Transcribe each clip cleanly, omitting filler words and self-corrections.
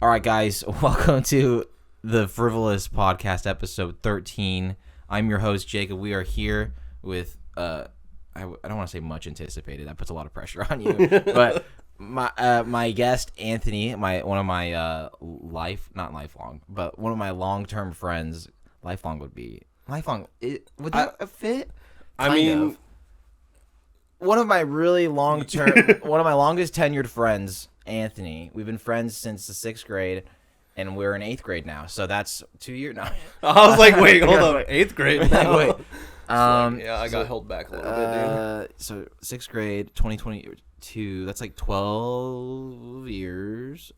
All right, guys, welcome to the Frivolous podcast, episode 13. I'm your host, Jacob. We are here with, I don't want to say much anticipated. That puts a lot of pressure on you. But my guest, Anthony, one of my one of my long-term friends. Lifelong would be lifelong. Would that fit? One of my really long-term, one of my longest tenured friends, Anthony. We've been friends since the 6th grade, and we're in 8th grade now. So that's 2 years now. I was like, wait, hold on. 8th grade now? Wait. I got held back a little bit, dude. So 6th grade, 2022, that's like 12 years.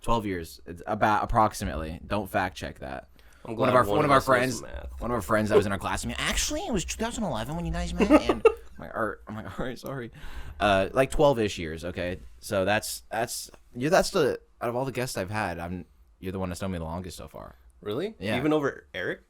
12 years. It's about approximately. Don't fact check that. One of our friends that was in our class. Actually, it was 2011 when you guys met. And I'm like, all right, sorry. Like 12-ish years. Okay, so that's the out of all the guests I've had, you're the one that's known me the longest so far. Really? Yeah. Even over Eric?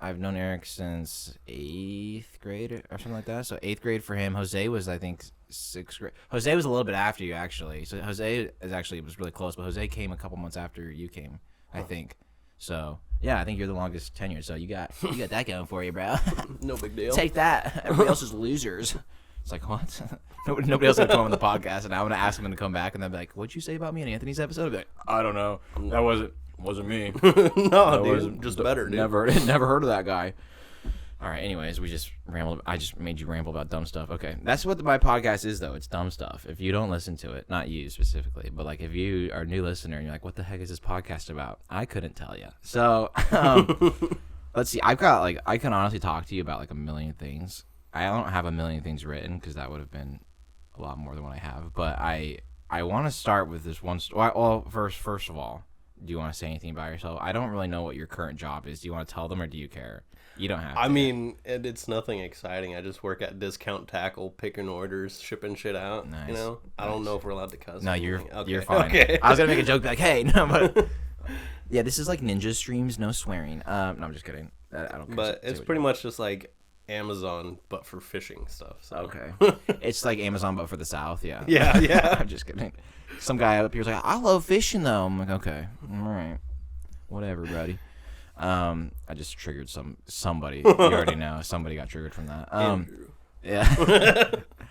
I've known Eric since 8th grade or something like that. So 8th grade for him. Jose was, I think, 6th grade. Jose was a little bit after you, actually. So Jose was really close, but Jose came a couple months after you came, I think. So yeah, I think you're the longest tenured. So you got that going for you, bro. No big deal. Take that. Everybody else is losers. It's like, what? Nobody else can come on the podcast, and I'm gonna ask them to come back, and they'll be like, "What'd you say about me in Anthony's episode?" I'll be like, "I don't know. That wasn't me." No, dude, just better, dude. Never heard of that guy. All right. Anyways, we just rambled. I just made you ramble about dumb stuff. Okay, that's what my podcast is, though. It's dumb stuff. If you don't listen to it, not you specifically, but like if you are a new listener and you're like, "What the heck is this podcast about?" I couldn't tell you. So let's see. I can honestly talk to you about like a million things. I don't have a million things written because that would have been a lot more than what I have. But I want to start with this one. Well, first of all, do you want to say anything about yourself? I don't really know what your current job is. Do you want to tell them or do you care? You don't have to. I mean, it's nothing exciting. I just work at Discount Tackle, picking orders, shipping shit out. Nice. You know, I don't know if we're allowed to cuss. No, you're okay. fine. Okay. I was gonna make a joke like, hey, no, but yeah, this is like ninja streams, no swearing. No, I'm just kidding. I don't. But it's pretty much just like Amazon, but for fishing stuff. So. Okay. It's like Amazon, but for the South. Yeah. Yeah. I'm just kidding. Some guy up here's like, I love fishing though. I'm like, okay, all right, whatever, buddy. I just triggered somebody. You already know somebody got triggered from that. Andrew. Yeah.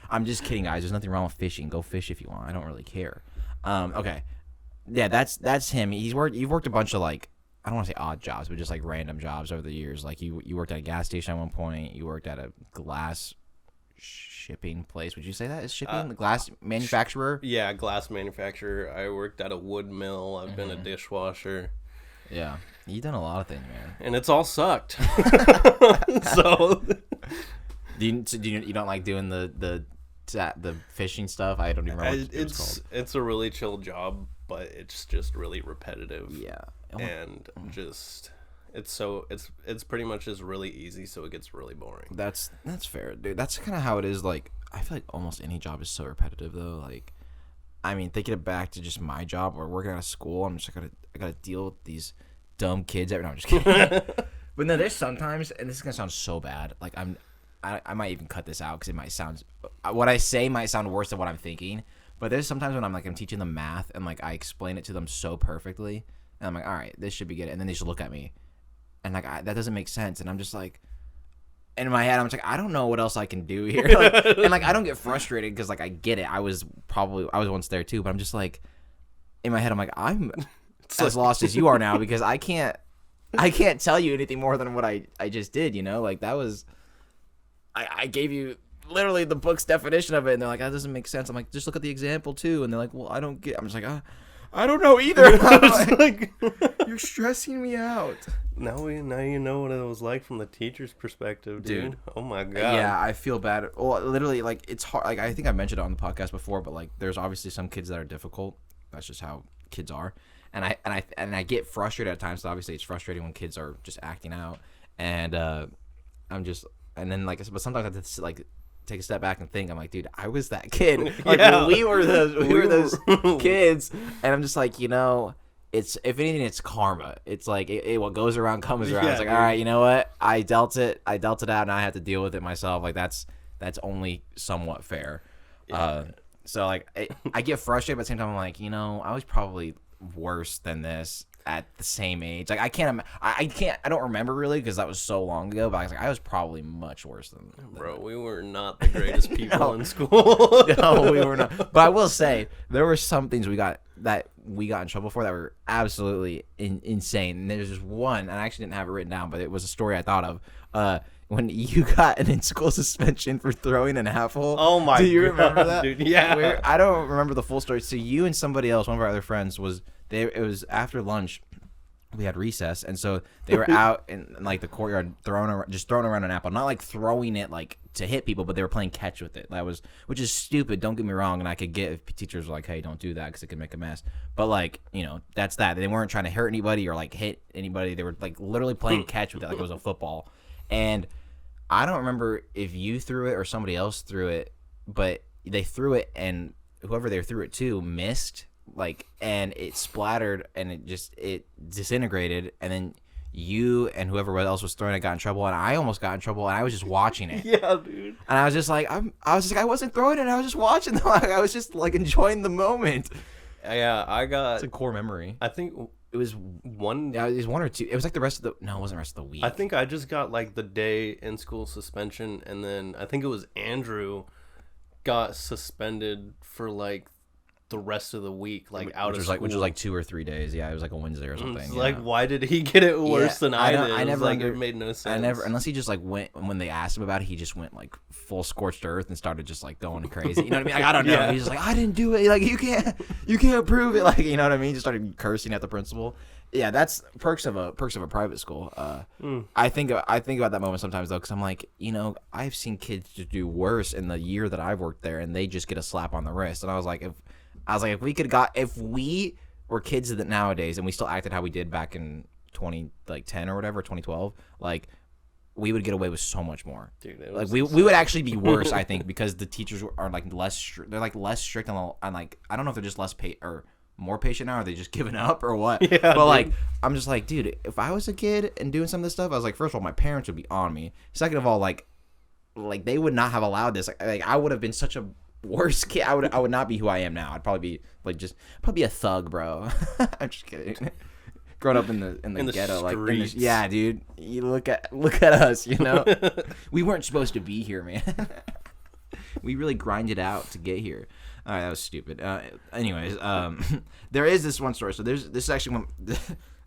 I'm just kidding, guys. There's nothing wrong with fishing. Go fish if you want. I don't really care. Okay. Yeah, that's him. You've worked a bunch of like, I don't want to say odd jobs, but just like random jobs over the years. Like you worked at a gas station at one point. You worked at a glass shipping place. Would you say that is shipping? The glass manufacturer? Yeah, glass manufacturer. I worked at a wood mill. I've been a dishwasher. Yeah, you've done a lot of things, man. And it's all sucked. So, you don't like doing the fishing stuff? I don't even remember what it's called. It's a really chill job, but it's just really repetitive. Yeah, and just it's pretty much just really easy, so it gets really boring. That's fair, dude. That's kind of how it is. Like, I feel like almost any job is so repetitive, though. Like, I mean, thinking it back to just my job or working at a school, I'm just like, I gotta deal with these dumb kids. No, I'm just kidding. But no, there's sometimes, and this is gonna sound so bad. Like, I might even cut this out because it might sound, what I say might sound worse than what I'm thinking. But there's sometimes when I'm teaching them math and like I explain it to them so perfectly, and I'm like, all right, this should be good, and then they just look at me, and like that doesn't make sense, and I'm just like. In my head, I'm just like, I don't know what else I can do here. And I don't get frustrated because I get it. I was once there too, but I'm just like, in my head, I'm like, I'm as lost as you are now because I can't tell you anything more than what I just did. You know, like that was, I gave you literally the book's definition of it, and they're like, that doesn't make sense. I'm like, just look at the example too, and they're like, well, I don't get. I'm just like, I don't know either. Like, you're stressing me out. Now you know what it was like from the teacher's perspective, dude. Oh my god. Yeah, I feel bad. Well, literally, like it's hard. Like I think I mentioned it on the podcast before, but like there's obviously some kids that are difficult. That's just how kids are, and I get frustrated at times. So obviously, it's frustrating when kids are just acting out, and and then but sometimes I have to like take a step back and think. I'm like, dude, I was that kid. Like yeah. we were those kids, and I'm just like, you know. It's if anything, it's karma. It's like what goes around comes around. Yeah, it's like, dude. all right, you know what? I dealt it out, and I have to deal with it myself. Like that's only somewhat fair. Yeah. So like I get frustrated, but at the same time, I'm like, you know, I was probably worse than this at the same age. Like I don't remember really because that was so long ago. But I was probably much worse than Bro, we were not the greatest people in school. No, we were not. But I will say there were some things we got in trouble for that were absolutely insane. And there's just one, and I actually didn't have it written down, but it was a story I thought of. When you got an in-school suspension for throwing an apple. Oh my god. Do you remember that? Dude, yeah. I don't remember the full story. So you and somebody else, one of our other friends, it was after lunch. We had recess, and so they were out in like the courtyard throwing around an apple, not like throwing it like to hit people, but they were playing catch with it. Which is stupid. Don't get me wrong, and I could get if teachers were like, "Hey, don't do that," because it could make a mess. But like, that's that. They weren't trying to hurt anybody or like hit anybody. They were like literally playing catch with it, like it was a football. And I don't remember if you threw it or somebody else threw it, but they threw it, and whoever they threw it to missed. And it splattered and it disintegrated, and then you and whoever else was throwing it got in trouble, and I almost got in trouble, and I was just watching it. Yeah, dude. And I was just like, I wasn't throwing it, I was just watching them. I was just like enjoying the moment. Yeah, It's a core memory. I think it was one. Yeah, it was one or two. It was like the rest of the. No, it wasn't the rest of the week. I think I just got like the day in school suspension, and then I think it was Andrew got suspended for like the rest of the week, like out of school. Which was like 2 or 3 days. Yeah, it was like a Wednesday or something. It's like, why did he get it worse than I did? I never it made no sense. Unless he just like went when they asked him about it, he just went like full scorched earth and started just like going crazy. You know what I mean? Like, I don't know. Yeah. He's just like, I didn't do it. Like you can't prove it. Like, you know what I mean? He just started cursing at the principal. Yeah, that's perks of a private school. I think about that moment sometimes though, because I'm like, I've seen kids just do worse in the year that I've worked there, and they just get a slap on the wrist. And I was like, if we were kids that nowadays and we still acted how we did back in 2010 or whatever, 2012, like we would get away with so much more. Dude, like we would actually be worse, I think, because the teachers are like they're like less strict and like I don't know if they're just less or more patient now, or are they just giving up or what? Yeah, but dude. Like I'm just like, dude, if I was a kid and doing some of this stuff, I was like, first of all, my parents would be on me. Second of all, like they would not have allowed this. Like I would have been such a worse kid. I would not be who I am now. I'd probably be like probably a thug, bro. I'm just kidding. Growing up in the ghetto, like yeah, dude. You look at us, we weren't supposed to be here, man. We really grinded out to get here. All right, that was stupid. Anyways, there is this one story. So this is actually this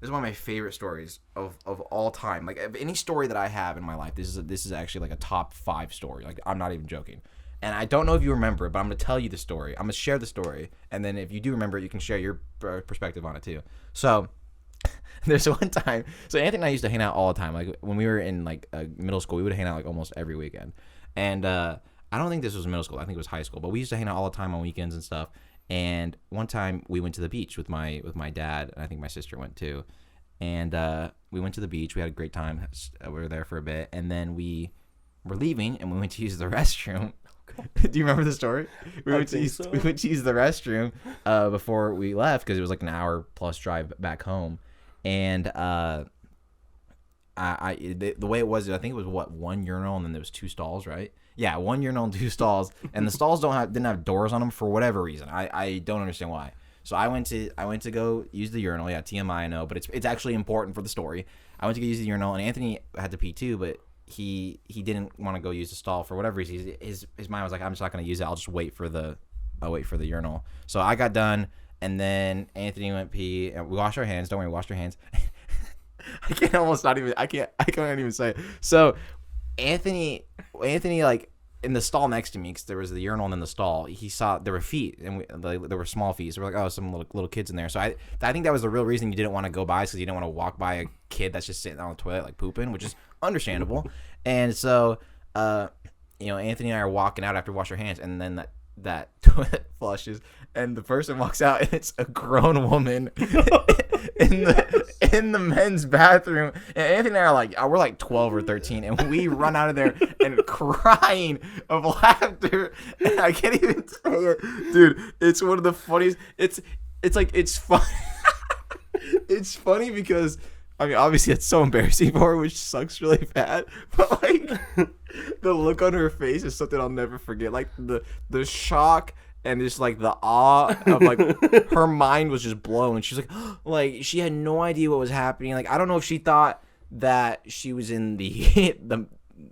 is one of my favorite stories of all time. Like any story that I have in my life, this is actually like a top 5 story. Like I'm not even joking. And I don't know if you remember it, but I'm going to tell you the story. I'm going to share the story. And then if you do remember it, you can share your perspective on it too. So there's one time. So Anthony and I used to hang out all the time. Like when we were in like middle school, we would hang out like almost every weekend. And I don't think this was middle school. I think it was high school. But we used to hang out all the time on weekends and stuff. And one time we went to the beach with my dad. And I think my sister went too. And we went to the beach. We had a great time. We were there for a bit. And then we were leaving and we went to use the restroom. Do you remember the story? We went to use the restroom before we left because it was like an hour plus drive back home, and the way it was, I think it was one urinal and then there was 2 stalls, right? Yeah, 1 urinal and 2 stalls, and the stalls didn't have doors on them for whatever reason. I don't understand why. So I went to go use the urinal. Yeah, TMI, I know, but it's actually important for the story. I went to go use the urinal, and Anthony had to pee too, but he didn't want to go use the stall for whatever reason. His mind was like, I'm just not going to use it. I'll just wait for the urinal. So I got done, and then Anthony went pee, and we washed our hands. Don't worry, we washed our hands. I can't even say it. So Anthony like in the stall next to me, because there was the urinal and then the stall, he saw there were feet, and there were small feet. So we're like, oh, some little kids in there. So I think that was the real reason you didn't want to go by, because you didn't want to walk by a kid that's just sitting on the toilet like pooping, which is understandable. And so Anthony and I are walking out after we wash our hands, and then that toilet flushes, and the person walks out, and it's a grown woman in the men's bathroom. And Anthony and I are like, we're like 12 or 13, and we run out of there and crying of laughter. And I can't even say it, dude. It's one of the funniest. It's like it's fun. It's funny because, I mean, obviously it's so embarrassing for her, which sucks really bad. But like the look on her face is something I'll never forget. Like the shock and just like the awe of like her mind was just blown. She was like, like she had no idea what was happening. Like I don't know if she thought that she was in the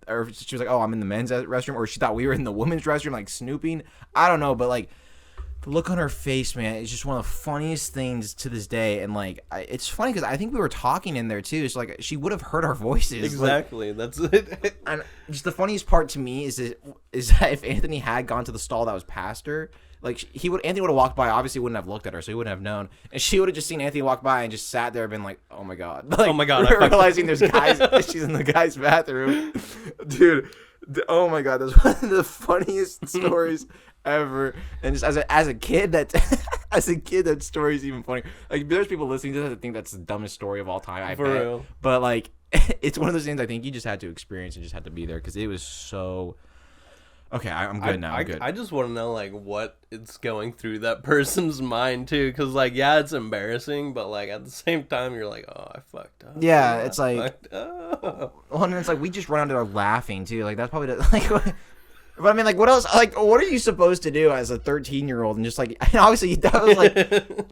or she was like, oh, I'm in the men's restroom, or she thought we were in the women's restroom, like snooping. I don't know, but like the look on her face, man, it's just one of the funniest things to this day. And like, it's funny because I think we were talking in there too. So like, she would have heard our voices. Exactly, like, that's it. And just the funniest part to me is that if Anthony had gone to the stall that was past her, like Anthony would have walked by. Obviously, wouldn't have looked at her, so he wouldn't have known. And she would have just seen Anthony walk by and just sat there and been like, "Oh my god!" Like, oh my god! Realizing there's guys, she's in the guy's bathroom, dude. Oh my god, that's one of the funniest stories ever. And just as a kid, that story's even funny. Like there's people listening to that that think that's the dumbest story of all time. I For bet. real. But like, it's one of those things I think you just had to experience and just had to be there because it was so. Okay, I'm good now. I'm good. I just want to know like what it's going through that person's mind too, because like yeah, it's embarrassing, but like at the same time you're like, oh, I fucked up. Yeah, it's like, well, and it's like we just run out there laughing too. Like that's probably like. But I mean, like, what else? Like, what are you supposed to do as a 13-year-old? And just like, and obviously, that was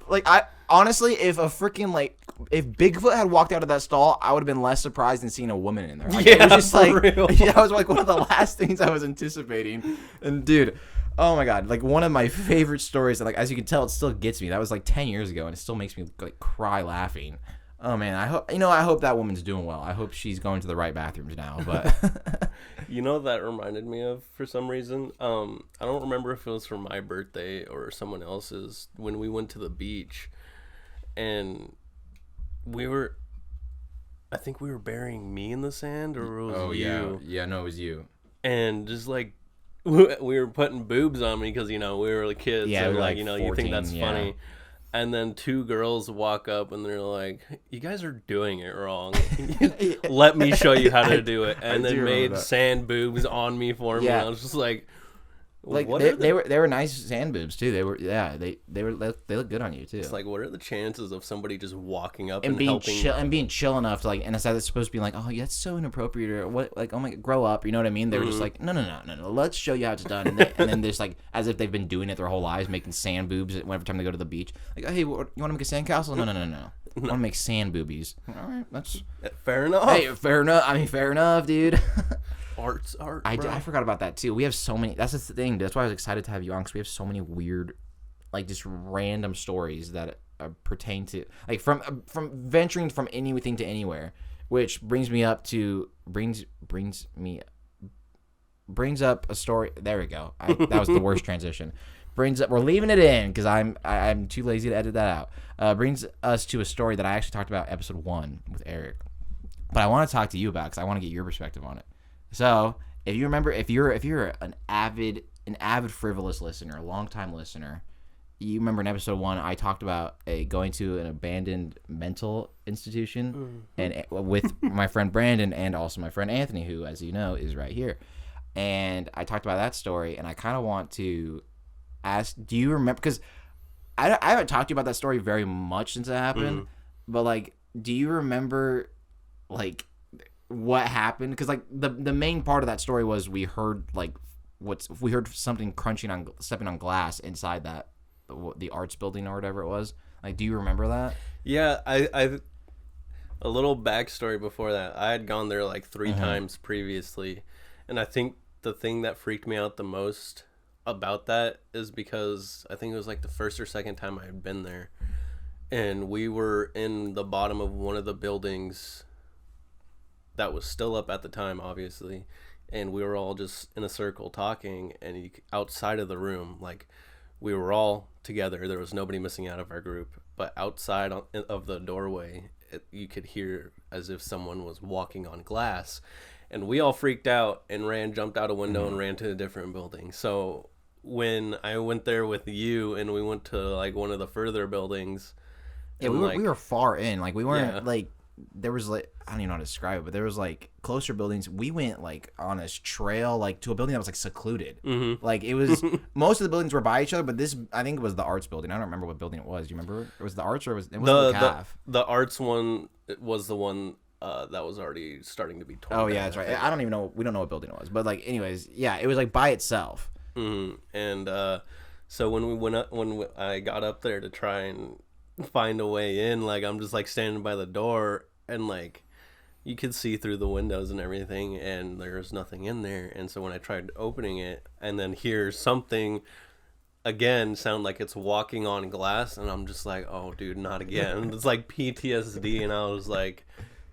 like, I honestly, if if Bigfoot had walked out of that stall, I would have been less surprised than seeing a woman in there. Like, yeah, it was just like, real. that was like one of the last things I was anticipating. And dude, oh my god, like one of my favorite stories. That, like, as you can tell, it still gets me. That was like 10 years ago, and it still makes me like cry laughing. Oh man, I hope that woman's doing well. I hope she's going to the right bathrooms now. But you know what that reminded me of for some reason. I don't remember if it was for my birthday or someone else's when we went to the beach, and I think we were burying me in the sand, or it was you. Yeah, no, it was you. And just like we were putting boobs on me because we were like kids. Yeah, and we were like 14, you think that's yeah. funny. And then two girls walk up and they're like, you guys are doing it wrong. Let me show you how to do it. And then made sand boobs on me for me. Yeah. And I was just like, like they were nice sand boobs too. They look good on you too. It's like, what are the chances of somebody just walking up and being helping? chill and being chill enough to like, and it's supposed to be like, oh, yeah, that's so inappropriate, or what, like, oh my, grow up, you know what I mean? They were just like, no, let's show you how it's done, and then there's like, as if they've been doing it their whole lives, making sand boobs every time they go to the beach. Like, hey, you want to make a sand castle? No. I want to make sand boobies. All right, that's fair enough. Hey, fair enough. I mean, fair enough, dude. Art's art. I forgot about that too. We have so many. That's the thing. That's why I was excited to have you on, because we have so many weird, like, just random stories that pertain to, like, from venturing from anything to anywhere, which brings up a story. There we go. That was the worst transition. We're leaving it in because I'm too lazy to edit that out. Brings us to a story that I actually talked about episode 1 with Eric, but I want to talk to you about because I want to get your perspective on it. So, if you remember, if you're an avid Frivolous listener, a longtime listener, you remember in episode 1 I talked about going to an abandoned mental institution, and with my friend Brandon and also my friend Anthony, who, as you know, is right here. And I talked about that story, and I kind of want to ask, do you remember? Because I haven't talked to you about that story very much since it happened, but like, do you remember like what happened? Because like the main part of that story was we heard something stepping on glass inside that the arts building or whatever it was. Like, do you remember that? Yeah, I a little backstory before that. I had gone there like 3 times previously, and I think the thing that freaked me out the most about that is because I think it was like the first or second time I had been there, and we were in the bottom of one of the buildings that was still up at the time, obviously, and we were all just in a circle talking, and outside of the room, like, we were all together. There was nobody missing out of our group, but outside of the doorway, you could hear as if someone was walking on glass, and we all freaked out and jumped out a window and ran to a different building. So when I went there with you and we went to like one of the further buildings, yeah, we were far in, like, we weren't like, there was like, I don't even know how to describe it, but there was like closer buildings. We went like on a trail, like to a building that was like secluded. Like, it was most of the buildings were by each other, but this, I think it was the arts building. I don't remember what building it was. Do you remember? It was the arts, or it was the calf? The arts one was the one that was already starting to be torn. Oh yeah, that's right. I don't even know. We don't know what building it was, but like, anyways, yeah, it was like by itself. And So when we went up, I got up there to try and find a way in, like I'm just like standing by the door, and like you could see through the windows and everything, and there's nothing in there. And so when I tried opening it, and then hear something again sound like it's walking on glass, and I'm just like, oh dude, not again. It's like PTSD. And I was like,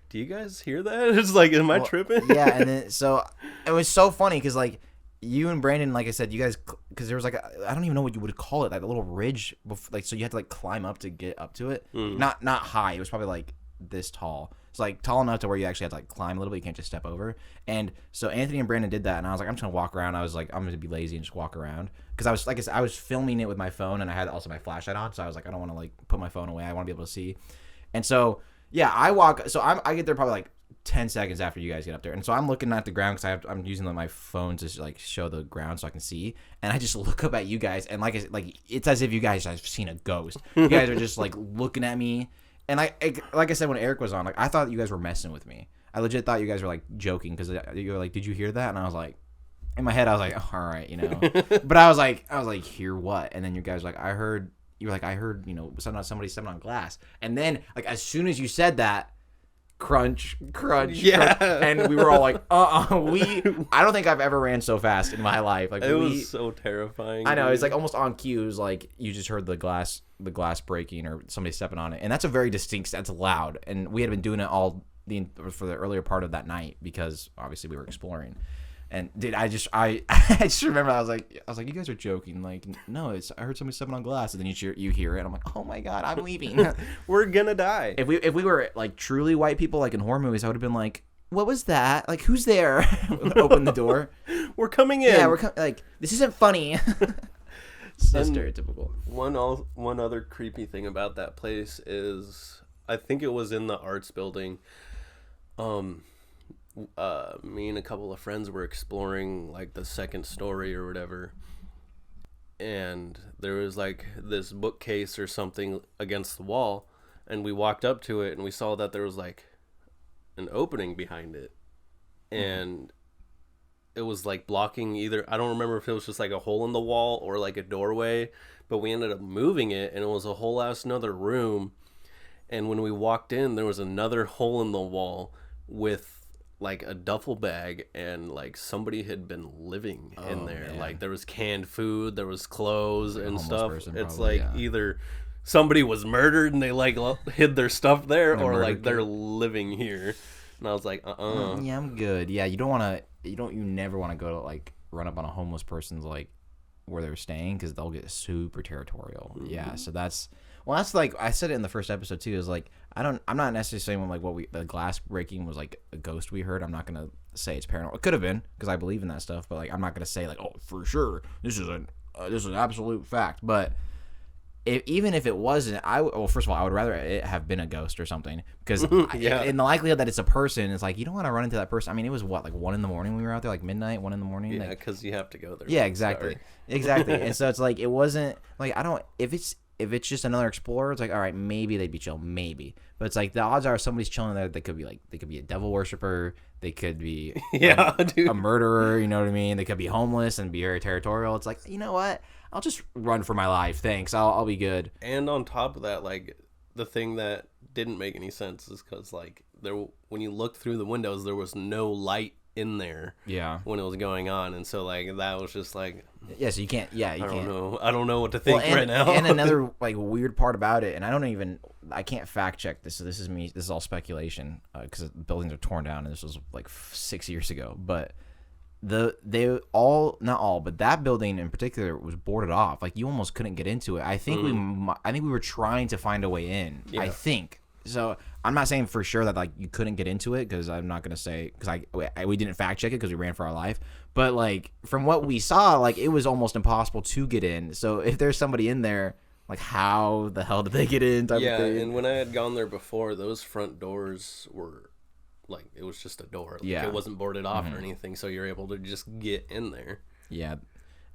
do you guys hear that? It's like, am I tripping? Yeah. And then so it was so funny because like you and Brandon, like I said, you guys, because there was like I don't even know what you would call it, like a little ridge, like so you had to like climb up to get up to it. Not high. It was probably like this tall. It's like tall enough to where you actually had to like climb a little bit. You can't just step over. And so Anthony and Brandon did that, and I was like, I'm just gonna walk around. I was like, I'm gonna be lazy and just walk around because I was like, I was filming it with my phone, and I had also my flashlight on, so I was like, I don't want to like put my phone away. I want to be able to see. And so yeah, I walk. So I get there probably like 10 seconds after you guys get up there, and so I'm looking at the ground because I'm using my phone to like show the ground so I can see, and I just look up at you guys, and like it's as if you guys have seen a ghost. You guys are just like looking at me. And like I said when Eric was on, like I thought you guys were messing with me. I legit thought you guys were like joking because you were like, "Did you hear that?" And I was like, in my head, I was like, "All right, you know." But I was like, "Hear what?" And then you guys were like, "I heard." You were like, "I heard, you know, somebody stepping on glass." And then like as soon as you said that, crunch, Yeah. crunch, and we were all like, I don't think I've ever ran so fast in my life. Like it was so terrifying. I know, it's like almost on cue. It was like you just heard the glass breaking or somebody stepping on it, and that's a very distinct. That's loud, and we had been doing it for the earlier part of that night because obviously we were exploring. And dude, I just remember I was like, you guys are joking. Like, no, I heard somebody stepping on glass, and then you hear it. And I'm like, oh my god, I'm leaving. We're gonna die. If we were like truly white people, like in horror movies, I would have been like, what was that? Like, who's there? Open the door. We're coming in. Yeah, like this isn't funny. So stereotypical. One other creepy thing about that place is I think it was in the arts building. Me and a couple of friends were exploring like the second story or whatever, and there was like this bookcase or something against the wall, and we walked up to it and we saw that there was like an opening behind it, and it was like blocking either, I don't remember if it was just like a hole in the wall or like a doorway, but we ended up moving it and it was a whole ass another room. And when we walked in, there was another hole in the wall with like a duffel bag, and like somebody had been living in there. Man. Like there was canned food, there was clothes and stuff. It's probably, like either somebody was murdered and they like hid their stuff there, or like they're living here. And I was like, yeah, I'm good. Yeah, you never want to go to like run up on a homeless person's like where they're staying because they'll get super territorial. Mm-hmm. Yeah, so that's like I said it in the first episode too. Is like I'm not necessarily saying like the glass breaking was like a ghost we heard. I'm not gonna say it's paranormal. It could have been because I believe in that stuff, but like I'm not gonna say like, oh, for sure this is an absolute fact. But even if it wasn't, first of all, I would rather it have been a ghost or something because in the likelihood that it's a person, it's like you don't want to run into that person. I mean, it was what, like 1 a.m. when we were out there, like midnight, 1 a.m. Yeah, because you have to go there. Yeah, exactly. And so it's like it wasn't like if it's just another explorer, it's like all right, maybe they'd be chill, maybe. But it's like the odds are somebody's chilling there. They could be a devil worshiper. They could be a murderer. You know what I mean? They could be homeless and be very territorial. It's like, you know what? I'll just run for my life. Thanks. I'll be good. And on top of that, like the thing that didn't make any sense is because like when you looked through the windows, there was no light in there. Yeah. When it was going on, and so like that was just like. Yeah, so you can't. Yeah, you can't. I don't know what to think right now. And another like weird part about it, and I can't fact check this. So this is me. This is all speculation because the buildings are torn down, and this was like 6 years ago. But not all, but that building in particular was boarded off. Like you almost couldn't get into it. I think we were trying to find a way in. Yeah. I think. So I'm not saying for sure that like you couldn't get into it because I'm not gonna say because we didn't fact check it because we ran for our life. But like from what we saw, like it was almost impossible to get in. So if there's somebody in there, like how the hell did they get in? Yeah, and when I had gone there before, those front doors were like it was just a door. Like, it wasn't boarded off or anything, so you're able to just get in there. Yeah,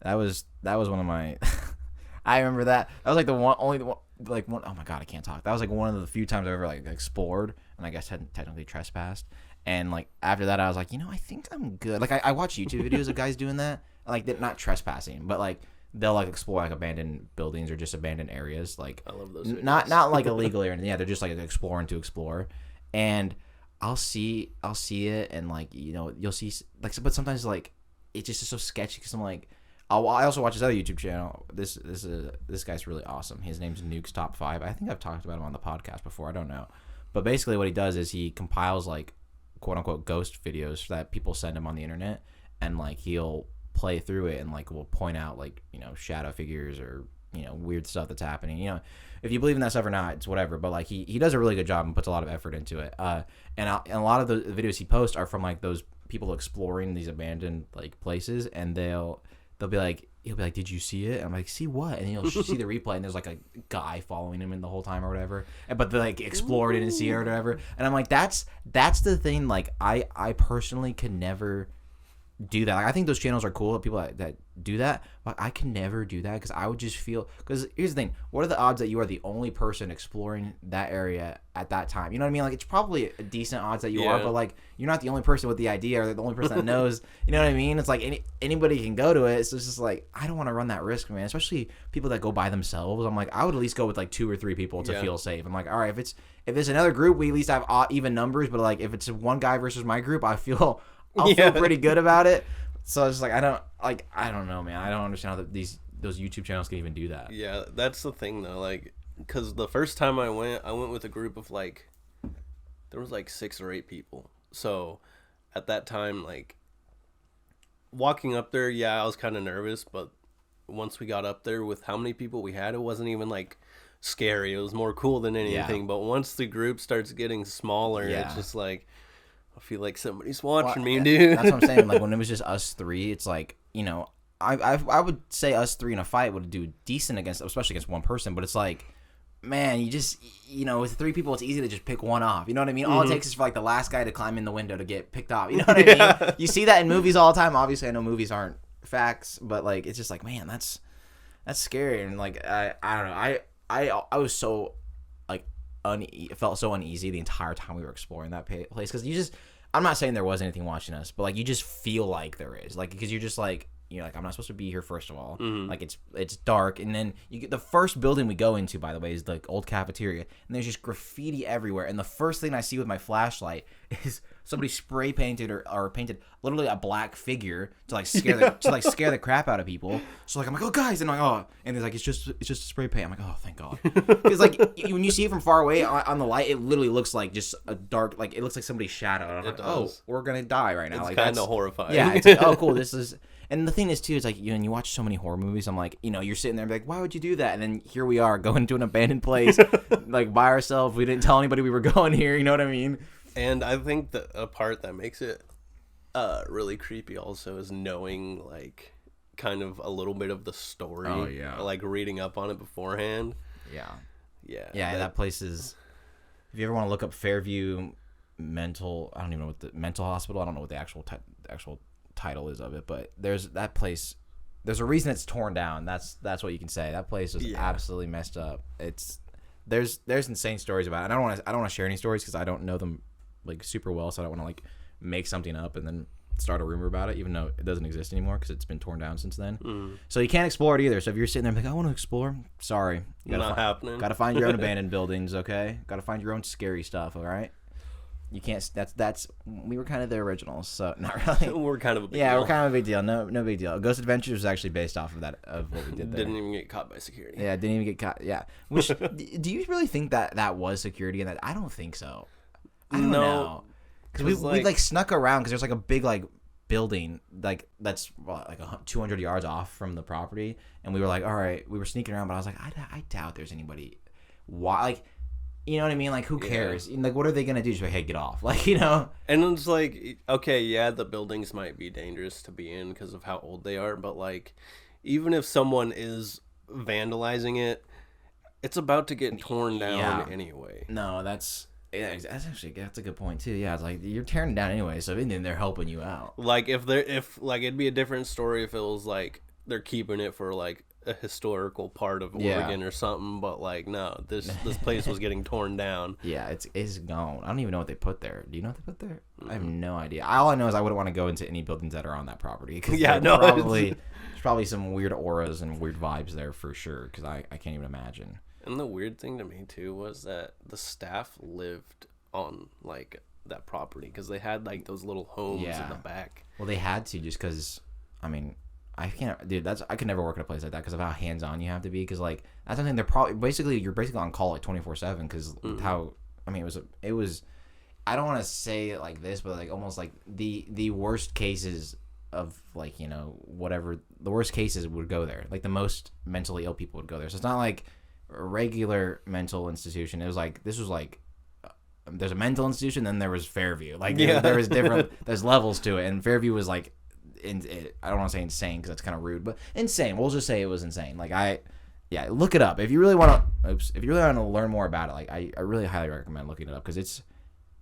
that was one of my. I remember that. That was like only the one. Like one, oh my god, I can't talk. That was like one of the few times I ever like explored, and I guess hadn't technically trespassed. And like after that, I was like, I think I'm good. Like I watch YouTube videos of guys doing that, like not trespassing, but like they'll like explore like abandoned buildings or just abandoned areas, like I love those not like illegally or anything. Yeah, they're just like exploring to explore, and I'll see it, and like you'll see like, but sometimes like it just is so sketchy because I'm like, I also watch this other YouTube channel. This guy's really awesome. His name's Nuke's Top 5. I think I've talked about him on the podcast before. I don't know, but basically what he does is he compiles like quote unquote ghost videos that people send him on the internet, and like he'll play through it and like will point out like shadow figures or weird stuff that's happening. If you believe in that stuff or not, it's whatever. But like he does a really good job and puts a lot of effort into it. And a lot of the videos he posts are from like those people exploring these abandoned like places, and he'll be like, did you see it? I'm like, see what? And he'll see the replay, and there's like a guy following him in the whole time or whatever. But they like explored it and see it or whatever. And I'm like, that's the thing. Like I personally can never do that. Like, I think those channels are cool, people that do that, but I can never do that because I would just feel, because here's the thing, what are the odds that you are the only person exploring that area at that time? You know what I mean? Like, it's probably a decent odds that you are, but like you're not the only person with the idea or the only person that knows. You know what I mean? It's like anybody can go to it, so it's just like, I don't want to run that risk, man, especially people that go by themselves. I'm like, I would at least go with like 2 or 3 people to feel safe. I'm like, all right, if it's another group, we at least have even numbers, but like if it's one guy versus my group, I'll feel pretty good about it. So it's like, I don't know, man. I don't understand how those YouTube channels can even do that. Yeah, that's the thing though. Like, because the first time I went with a group of like, there was like 6 or 8 people. So at that time, like walking up there, I was kind of nervous, but once we got up there with how many people we had, it wasn't even like scary. It was more cool than anything. But once the group starts getting smaller, it's just like, I feel like somebody's watching me, dude. That's what I'm saying. Like, when it was just us 3, it's like, I would say us 3 in a fight would do decent especially against one person. But it's like, man, you just, with 3 people, it's easy to just pick one off. You know what I mean? All it takes is for like the last guy to climb in the window to get picked off. You know what I mean? You see that in movies all the time. Obviously, I know movies aren't facts, but like, it's just like, man, that's scary. And like, I don't know. I was so like it felt so uneasy the entire time we were exploring that place, because I'm not saying there was anything watching us, but like you just feel like there is, like, because you're just like, like, I'm not supposed to be here, first of all. Like, it's dark, and then you get the first building we go into, by the way, is the Old Cafeteria, and there's just graffiti everywhere, and the first thing I see with my flashlight is somebody spray painted or painted literally a black figure to like scare the crap out of people. So like, I'm like, oh guys, and I'm like, oh, and it's like, it's just a spray paint. I'm like, oh, thank God, because like when you see it from far away on the light, it literally looks like just a dark, like it looks like somebody's shadow. And I'm like, oh, we're gonna die right now. It's like, kind of horrifying. Yeah, it's like, oh cool, this is. And the thing is, too, is like, and you watch so many horror movies, I'm like, you're sitting there and be like, why would you do that? And then here we are going to an abandoned place, like, by ourselves. We didn't tell anybody we were going here. You know what I mean? And I think that a part that makes it really creepy also is knowing, like, kind of a little bit of the story. Oh, yeah. Like, reading up on it beforehand. Yeah. Yeah. Yeah, that place is, if you ever want to look up Fairview Mental, I don't even know what the mental hospital, I don't know what the actual title is of it, but there's that place, there's a reason it's torn down. That's what you can say. That place is absolutely messed up. There's insane stories about it. And I don't want to share any stories because I don't know them like super well, so I don't want to like make something up and then start a rumor about it, even though it doesn't exist anymore because it's been torn down since then. So you can't explore it either. So if you're sitting there and like, I want to explore, sorry, happening. Gotta find your own abandoned buildings, okay? Gotta find your own scary stuff, all right? You can't. That's. We were kind of the originals, so not really. We're kind of a big deal. We're kind of a big deal. No big deal. Ghost Adventures was actually based off of what we did there. Didn't even get caught by security. Yeah, didn't even get caught. Yeah. Which do you really think that was security? And that I don't think so. I don't know. Because we like snuck around because there's like a big like building like that's like 200 yards off from the property, and we were like, all right, we were sneaking around, but I was like, I doubt there's anybody. Why like. You know what I mean? Like, who cares? Like, what are they going to do? Just like, hey, get off. Like, And it's like, okay, the buildings might be dangerous to be in because of how old they are. But, like, even if someone is vandalizing it, it's about to get torn down anyway. No, that's a good point, too. Yeah, it's like, you're tearing it down anyway. So, then they're helping you out. Like, if it'd be a different story if it was, like, they're keeping it for, like, a historical part of Yeah. Oregon or something, but like no, this place was getting torn down. Yeah, it's gone. I don't even know what they put there. Do you know what they put there? I have no idea. All I know is I wouldn't want to go into any buildings that are on that property. Cause Yeah, no, there's probably some weird auras and weird vibes there for sure. Because I can't even imagine. And the weird thing to me too was that the staff lived on like that property because they had like those little homes in the back. Well, they had to just because. I mean, I can't, dude. I could never work in a place like that because of how hands on you have to be. Because like that's something they're probably you're basically on call like 24/7. Because how I mean it was. I don't want to say it like this, but like almost like the worst cases of like, you know, whatever, the worst cases would go there. Like the most mentally ill people would go there. So it's not like a regular mental institution. It was like this was like there's a mental institution, then there was Fairview. Like there was different there's levels to it, and Fairview was like I don't want to say insane because that's kind of rude, but insane. We'll just say it was insane. Like look it up if you really want to learn more about it. Like I really highly recommend looking it up because it's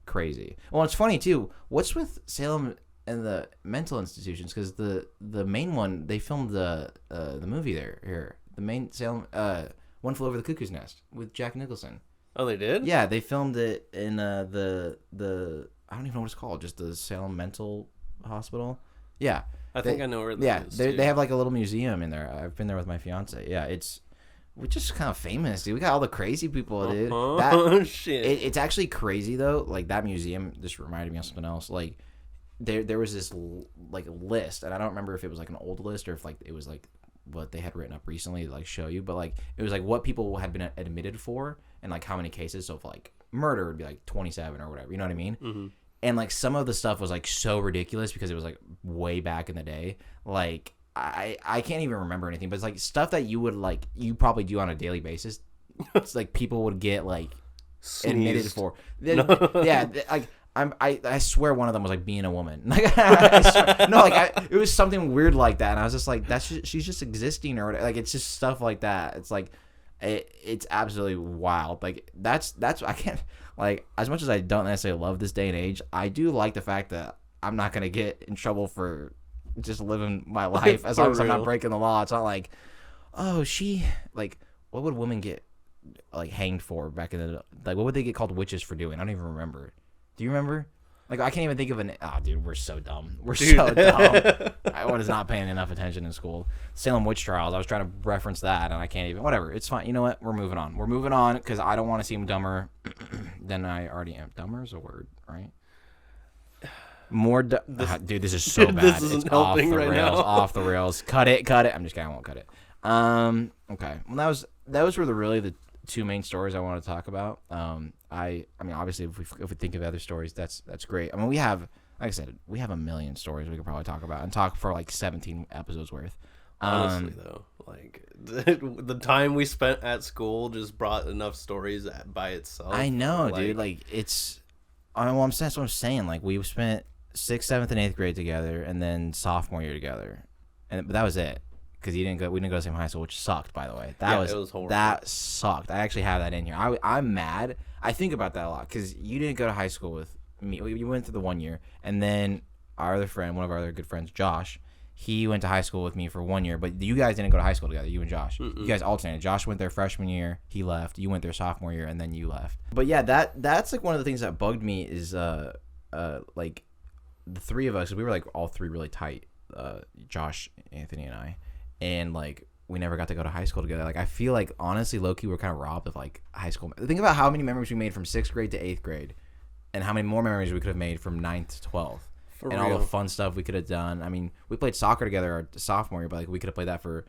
crazy. Well, it's funny too. What's with Salem and the mental institutions? Because the main one, they filmed the movie there here. The main Salem One Flew Over the Cuckoo's Nest with Jack Nicholson. Oh, they did? Yeah, they filmed it in the I don't even know what it's called. Just the Salem Mental Hospital. Yeah, I think I know where that is. They have like a little museum in there. I've been there with my fiance. Yeah, we're just kind of famous, dude. We got all the crazy people, dude. Oh shit! It's actually crazy though. Like that museum just reminded me of something else. Like there was this like list, and I don't remember if it was like an old list or if like it was like what they had written up recently to like show you. But like it was like what people had been admitted for and like how many cases. So if like murder would be like 27 or whatever. You know what I mean? Mm-hmm. And, like, some of the stuff was, like, so ridiculous because it was, like, way back in the day. Like, I can't even remember anything. But it's, like, stuff that you would, like, you probably do on a daily basis. It's, like, people would get, like, admitted for. Yeah, like, I swear one of them was, like, being a woman. Like, it was something weird like that. And I was just like, she's just existing or whatever. Like, it's just stuff like that. It's, like, it's absolutely wild. Like, that's I can't... Like, as much as I don't necessarily love this day and age, I do like the fact that I'm not going to get in trouble for just living my life as long as I'm not breaking the law. It's not like, oh, like, what would women get, like, hanged for back in the, like, what would they get called witches for doing? I don't even remember. Do you remember? Like, I can't even think of dude, we're so dumb. So dumb. I was not paying enough attention in school. Salem witch trials, I was trying to reference that, and I can't even, whatever. It's fine. You know what? We're moving on because I don't want to seem dumber than I already am. Dumber is a word, right? More dude, this is so bad. This isn't it's helping off the right rails, now. Off the rails. Cut it. I'm just kidding. I won't cut it. Okay. Well, those were the two main stories I want to talk about. I mean, obviously, if we think of other stories, that's great. I mean, we have, like I said, we have a million stories we could probably talk about and talk for like 17 episodes worth. Honestly, though, like the time we spent at school just brought enough stories by itself. I know, dude. Like that's what I'm saying. Like we spent 6th, 7th, and 8th grade together, and then sophomore year together, but that was it. Because we didn't go to the same high school, which sucked, by the way. It was horrible. That sucked. I actually have that in here. I'm mad. I think about that a lot because you didn't go to high school with me. You went through the 1 year, and then our other friend, one of our other good friends, Josh, he went to high school with me for 1 year. But you guys didn't go to high school together. You and Josh. Mm-mm. You guys alternated. Josh went there freshman year. He left. You went there sophomore year, and then you left. But yeah, that's like one of the things that bugged me is like the three of us. We were like all three really tight. Josh, Anthony, and I. And like we never got to go to high school together. Like I feel like honestly, low-key, we're kind of robbed of like high school. Think about how many memories we made from 6th grade to 8th grade, and how many more memories we could have made from 9th to 12th, and real. All the fun stuff we could have done. I mean, we played soccer together our sophomore year, but like we could have played that for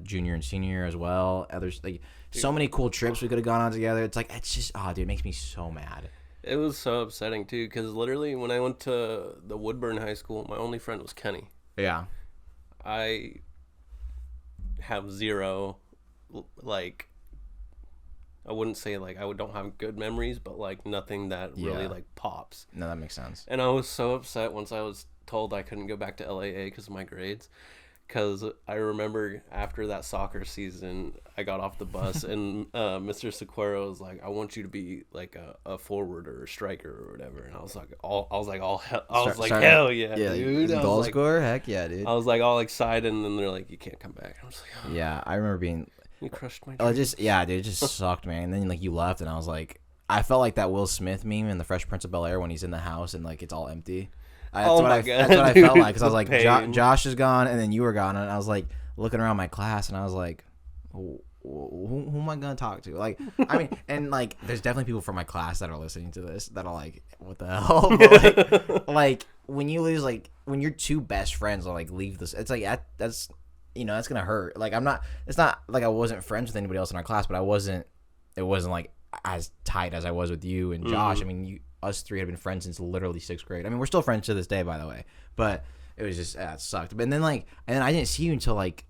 junior and senior year as well. Others like so many cool trips we could have gone on together. It's like it's just dude, it makes me so mad. It was so upsetting too, because literally when I went to the Woodburn High School, my only friend was Kenny. Yeah, I have zero, like, I wouldn't say like I don't have good memories, but like nothing that really like pops. No, that makes sense. And I was so upset once I was told I couldn't go back to LAA because of my grades, Because I remember after that soccer season, I got off the bus and Mr. Sequeira was like, "I want you to be like a forward or a striker or whatever." And I was like, "Hell yeah, dude!" I Goal was like, scorer, heck yeah, dude. I was like all excited, and then they're like, "You can't come back." I was like, "Oh, Yeah, I remember being. you crushed my Oh, dreams." dude, it just sucked, man. And then like you left, and I was like, I felt like that Will Smith meme in The Fresh Prince of Bel-Air when he's in the house and like it's all empty. That's what I dude, felt like because I was like, pain. Josh is gone, and then you were gone, and I was like looking around my class, and I was like, who am I gonna talk to? Like, I mean, and like, there's definitely people from my class that are listening to this that are like, what the hell? But, like when you lose, like when your two best friends are like leave this, it's like that's that's gonna hurt. Like it's not like I wasn't friends with anybody else in our class, but it wasn't like as tight as I was with you and Josh. I mean, us three had been friends since literally 6th grade. I mean, we're still friends to this day, by the way. But it was just it sucked. But then I didn't see you until like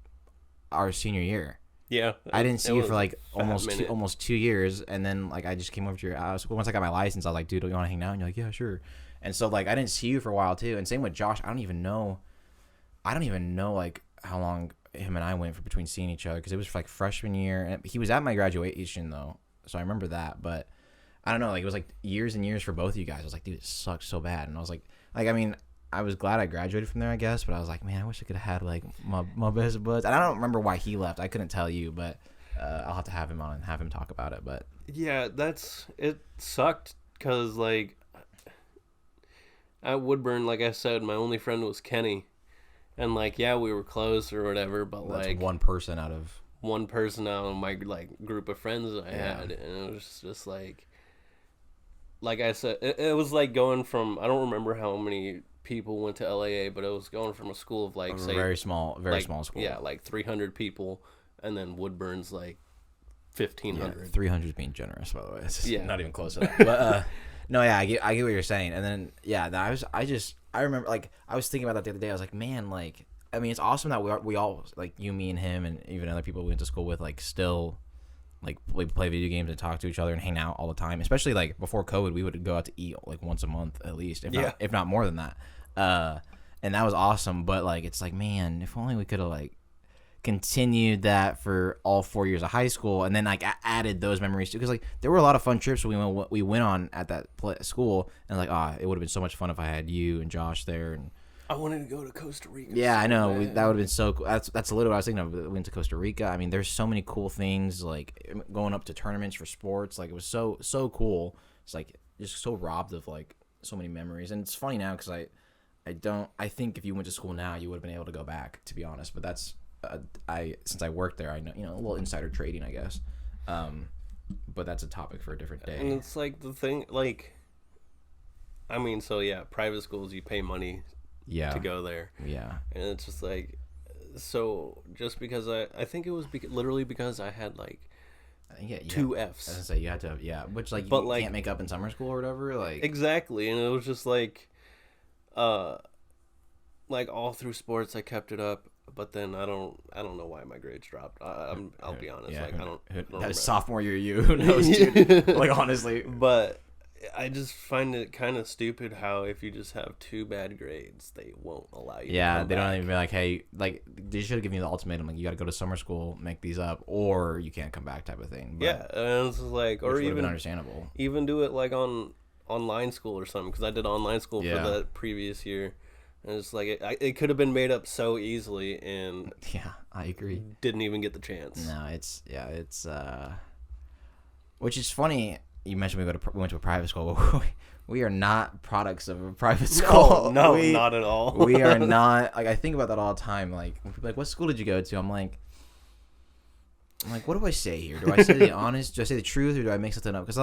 our senior year. Yeah, I didn't see you for like minute. almost 2 years, and then like I just came over to your house. Once I got my license, I was like, dude, do you want to hang out? And you're like, yeah, sure. And so like I didn't see you for a while too. And same with Josh. I don't even know like how long him and I went for between seeing each other because it was like freshman year. And he was at my graduation though, so I remember that. But I don't know, like it was like years and years for both of you guys. I was like, dude, it sucks so bad. And I was like I mean, I was glad I graduated from there, I guess, but I was like, man, I wish I could have had like my best buds. And I don't remember why he left. I couldn't tell you, but I'll have to have him on and have him talk about it. But yeah, it sucked because like at Woodburn, like I said, my only friend was Kenny, and like yeah, we were close or whatever, but that's like one person out of my like group of friends that I had, and it was just like I said, it was like going from, I don't remember how many people went to LAA, but it was going from a school of like say very small school. Yeah, like 300 people, and then Woodburn's like 1,500. Yeah, 300 is being generous, by the way. It's not even close to that. But no, yeah, I get what you're saying. And then yeah, I remember like I was thinking about that the other day. I was like, man, like I mean, it's awesome that we all like you, me, and him, and even other people we went to school with, like still. Like we play video games and talk to each other and hang out all the time. Especially like before COVID, we would go out to eat like once a month at least, if not more than that. And that was awesome. But like it's like, man, if only we could have like continued that for all 4 years of high school, and then like added those memories too. Because like there were a lot of fun trips we went on at that school, and like it would have been so much fun if I had you and Josh there and. I wanted to go to Costa Rica. Yeah, I know. That would have been so cool. That's literally what I was thinking of. We went to Costa Rica. I mean, there's so many cool things, like going up to tournaments for sports. Like, it was so cool. It's like just so robbed of, like, so many memories. And it's funny now because I think if you went to school now, you would have been able to go back, to be honest. But that's, since I worked there, I know, a little insider trading, I guess. But that's a topic for a different day. And it's like the thing, like, I mean, so yeah, private schools, you pay money. Yeah. To go there. Yeah. And it's just like, so just because I think it was literally because I had like two Fs. I was gonna say you had to, which like you can't make up in summer school or whatever. Like exactly, and it was just like all through sports I kept it up, but then I don't know why my grades dropped. I'll be honest, like I don't that was sophomore year you. Who knows, dude? Like honestly, but. I just find it kind of stupid how if you just have 2 bad grades, they won't allow you. Yeah, to they back. don't even be like, hey, like they should have given you the ultimatum, like you got to go to summer school, make these up, or you can't come back, type of thing. But, yeah, and it's just like, or even understandable. Even do it like on online school or something, because I did online school for the previous year, and it's like it could have been made up so easily, and yeah, I agree. Didn't even get the chance. No, it's which is funny. You mentioned we went to a private school. We are not products of a private school. No, not at all. We are not. Like I think about that all the time. Like when people are like, what school did you go to? I'm like, what do I say here? Do I say the honest? Do I say the truth, or do I make something up? Because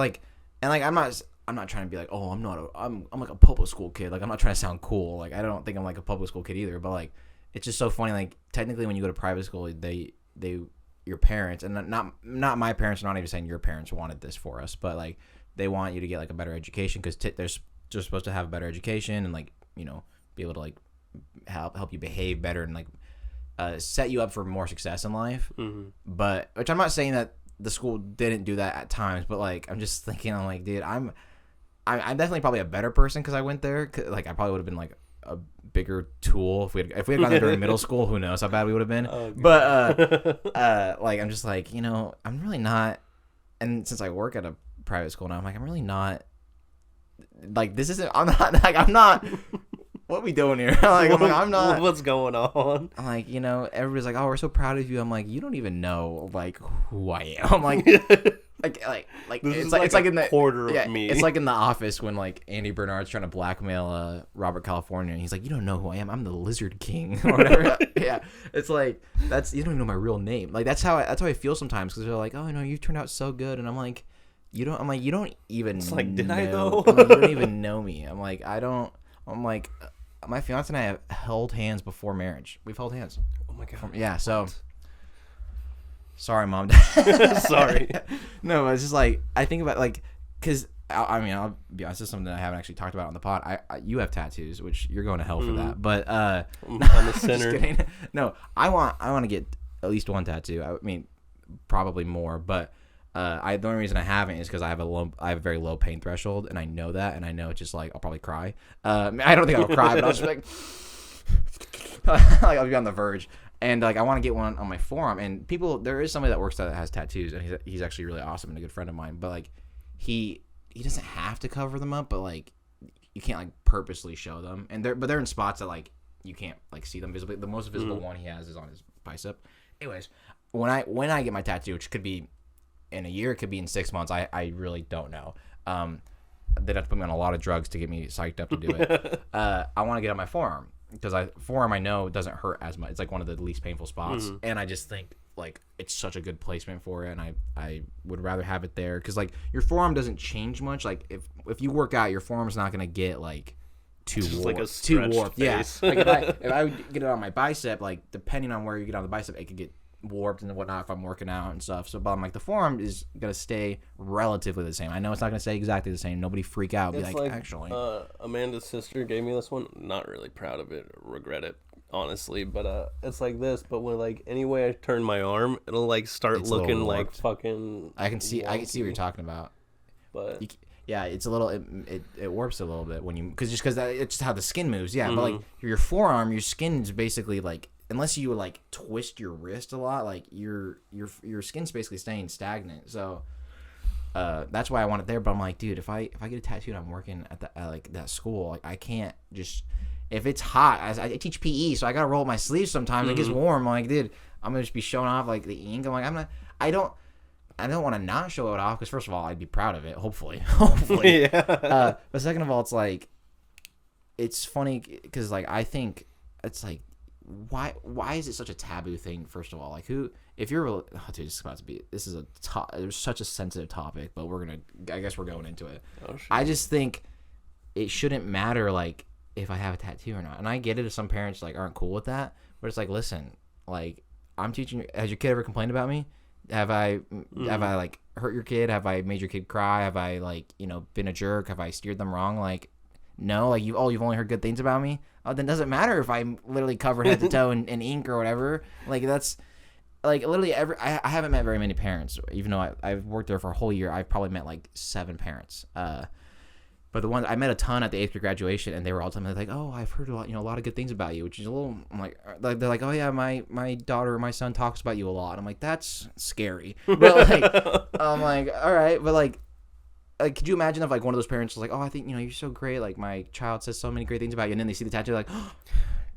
I'm not trying to be like, oh, I'm like a public school kid. Like I'm not trying to sound cool. Like I don't think I'm like a public school kid either. But like it's just so funny. Like technically, when you go to private school, they your parents, and not my parents, not even saying your parents wanted this for us, but like they want you to get like a better education because they're supposed to have a better education and like be able to like help you behave better and like set you up for more success in life. Mm-hmm. But which I'm not saying that the school didn't do that at times, but like I'm just thinking, I'm like, dude, I'm definitely probably a better person because I went there. Like I probably would have been like a bigger tool. If we had gone there during middle school, who knows how bad we would have been. Oh, but like I'm just like, I'm really not. And since I work at a private school now, I'm like, I'm really not. Like this isn't. I'm not. Like I'm not. What are we doing here? I'm not. What's going on? I'm like, everybody's like, oh, we're so proud of you. I'm like, you don't even know like who I am. I'm like, it's like in the quarter of me. It's like in The Office when like Andy Bernard's trying to blackmail Robert California, and he's like, you don't know who I am. I'm the Lizard King or whatever. Yeah, it's like you don't even know my real name. Like that's how I feel sometimes because they're like, oh, you turned out so good, and I'm like, you don't. I'm like, you don't even. It's like, did know. I though? I'm like, you don't even know me. I'm like, I don't. I'm like. My fiance and I have held hands before marriage. We've held hands. Oh my god. Yeah. So. Sorry, Mom. Sorry. No, but it's just like I think about like because I'll be honest, this is something I haven't actually talked about on the pod. You have tattoos, which you're going to hell for that. But I'm a sinner. No, I want to get at least one tattoo. I mean, probably more, but. The only reason I haven't is because I have a very low pain threshold, and I know that, and I know it's just like I'll probably cry. I don't think I'll cry, but I'll just like, like I'll be on the verge, and like I want to get one on my forearm. And there is somebody that works that has tattoos, and he's actually really awesome and a good friend of mine. But like he doesn't have to cover them up, but like you can't like purposely show them, and they're in spots that like you can't like see them visibly. The most visible one he has is on his bicep. Anyways, when I get my tattoo, which could be in a year, it could be in 6 months. I really don't know. They'd have to put me on a lot of drugs to get me psyched up to do it. I want to get on my forearm because forearm I know doesn't hurt as much. It's like one of the least painful spots, and I just think like it's such a good placement for it, and I would rather have it there because like your forearm doesn't change much. Like if you work out, your forearm's not gonna get like too warped. Yeah, like if I would get it on my bicep, like depending on where you get on the bicep, it could get warped and whatnot if I'm working out and stuff. So, but I'm like, the forearm is gonna stay relatively the same. I know it's not gonna stay exactly the same. Nobody freak out. Be like, actually, Amanda's sister gave me this one. Not really proud of it. Regret it, honestly. But it's like this. But when like any way I turn my arm, it'll like start looking like fucking. I can see what you're talking about. But yeah, it's a little. It warps a little bit when you because it's just how the skin moves. Yeah, but like your forearm, your skin is basically like. Unless you like twist your wrist a lot, like your skin's basically staying stagnant. So that's why I want it there. But I'm like, dude, if I get a tattoo and I'm working at like that school, like I can't just if it's hot. I teach PE, so I gotta roll up my sleeves sometimes. It gets warm. I'm like, dude, I'm gonna just be showing off like the ink. I'm like, I don't want to not show it off because first of all, I'd be proud of it. Hopefully. yeah. But second of all, it's like it's funny because like I think it's like. Why is it such a taboo thing? First of all, like if you're dude, this is there's such a sensitive topic, but I guess we're going into it. Oh, sure. I just think it shouldn't matter like if I have a tattoo or not, and I get it if some parents like aren't cool with that, but it's like listen, like I'm teaching. Has your kid ever complained about me? Have I like hurt your kid? Have I made your kid cry? Have I like been a jerk? Have I steered them wrong? Like. No, like you've only heard good things about me. Oh, then it doesn't matter if I'm literally covered head to toe in ink or whatever. Like that's like literally I haven't met very many parents, even though I've worked there for a whole year. I've probably met like 7 parents. But the ones I met a ton at the 8th grade graduation, and they were all telling me like, "Oh, I've heard a lot of good things about you," which is a little. I'm like they're like, "Oh yeah, my daughter or my son talks about you a lot." I'm like, that's scary. But like, I'm like, all right, but like. Could you imagine if like one of those parents was like, "Oh, I think you're so great. Like my child says so many great things about you," and then they see the tattoo, like, "Oh,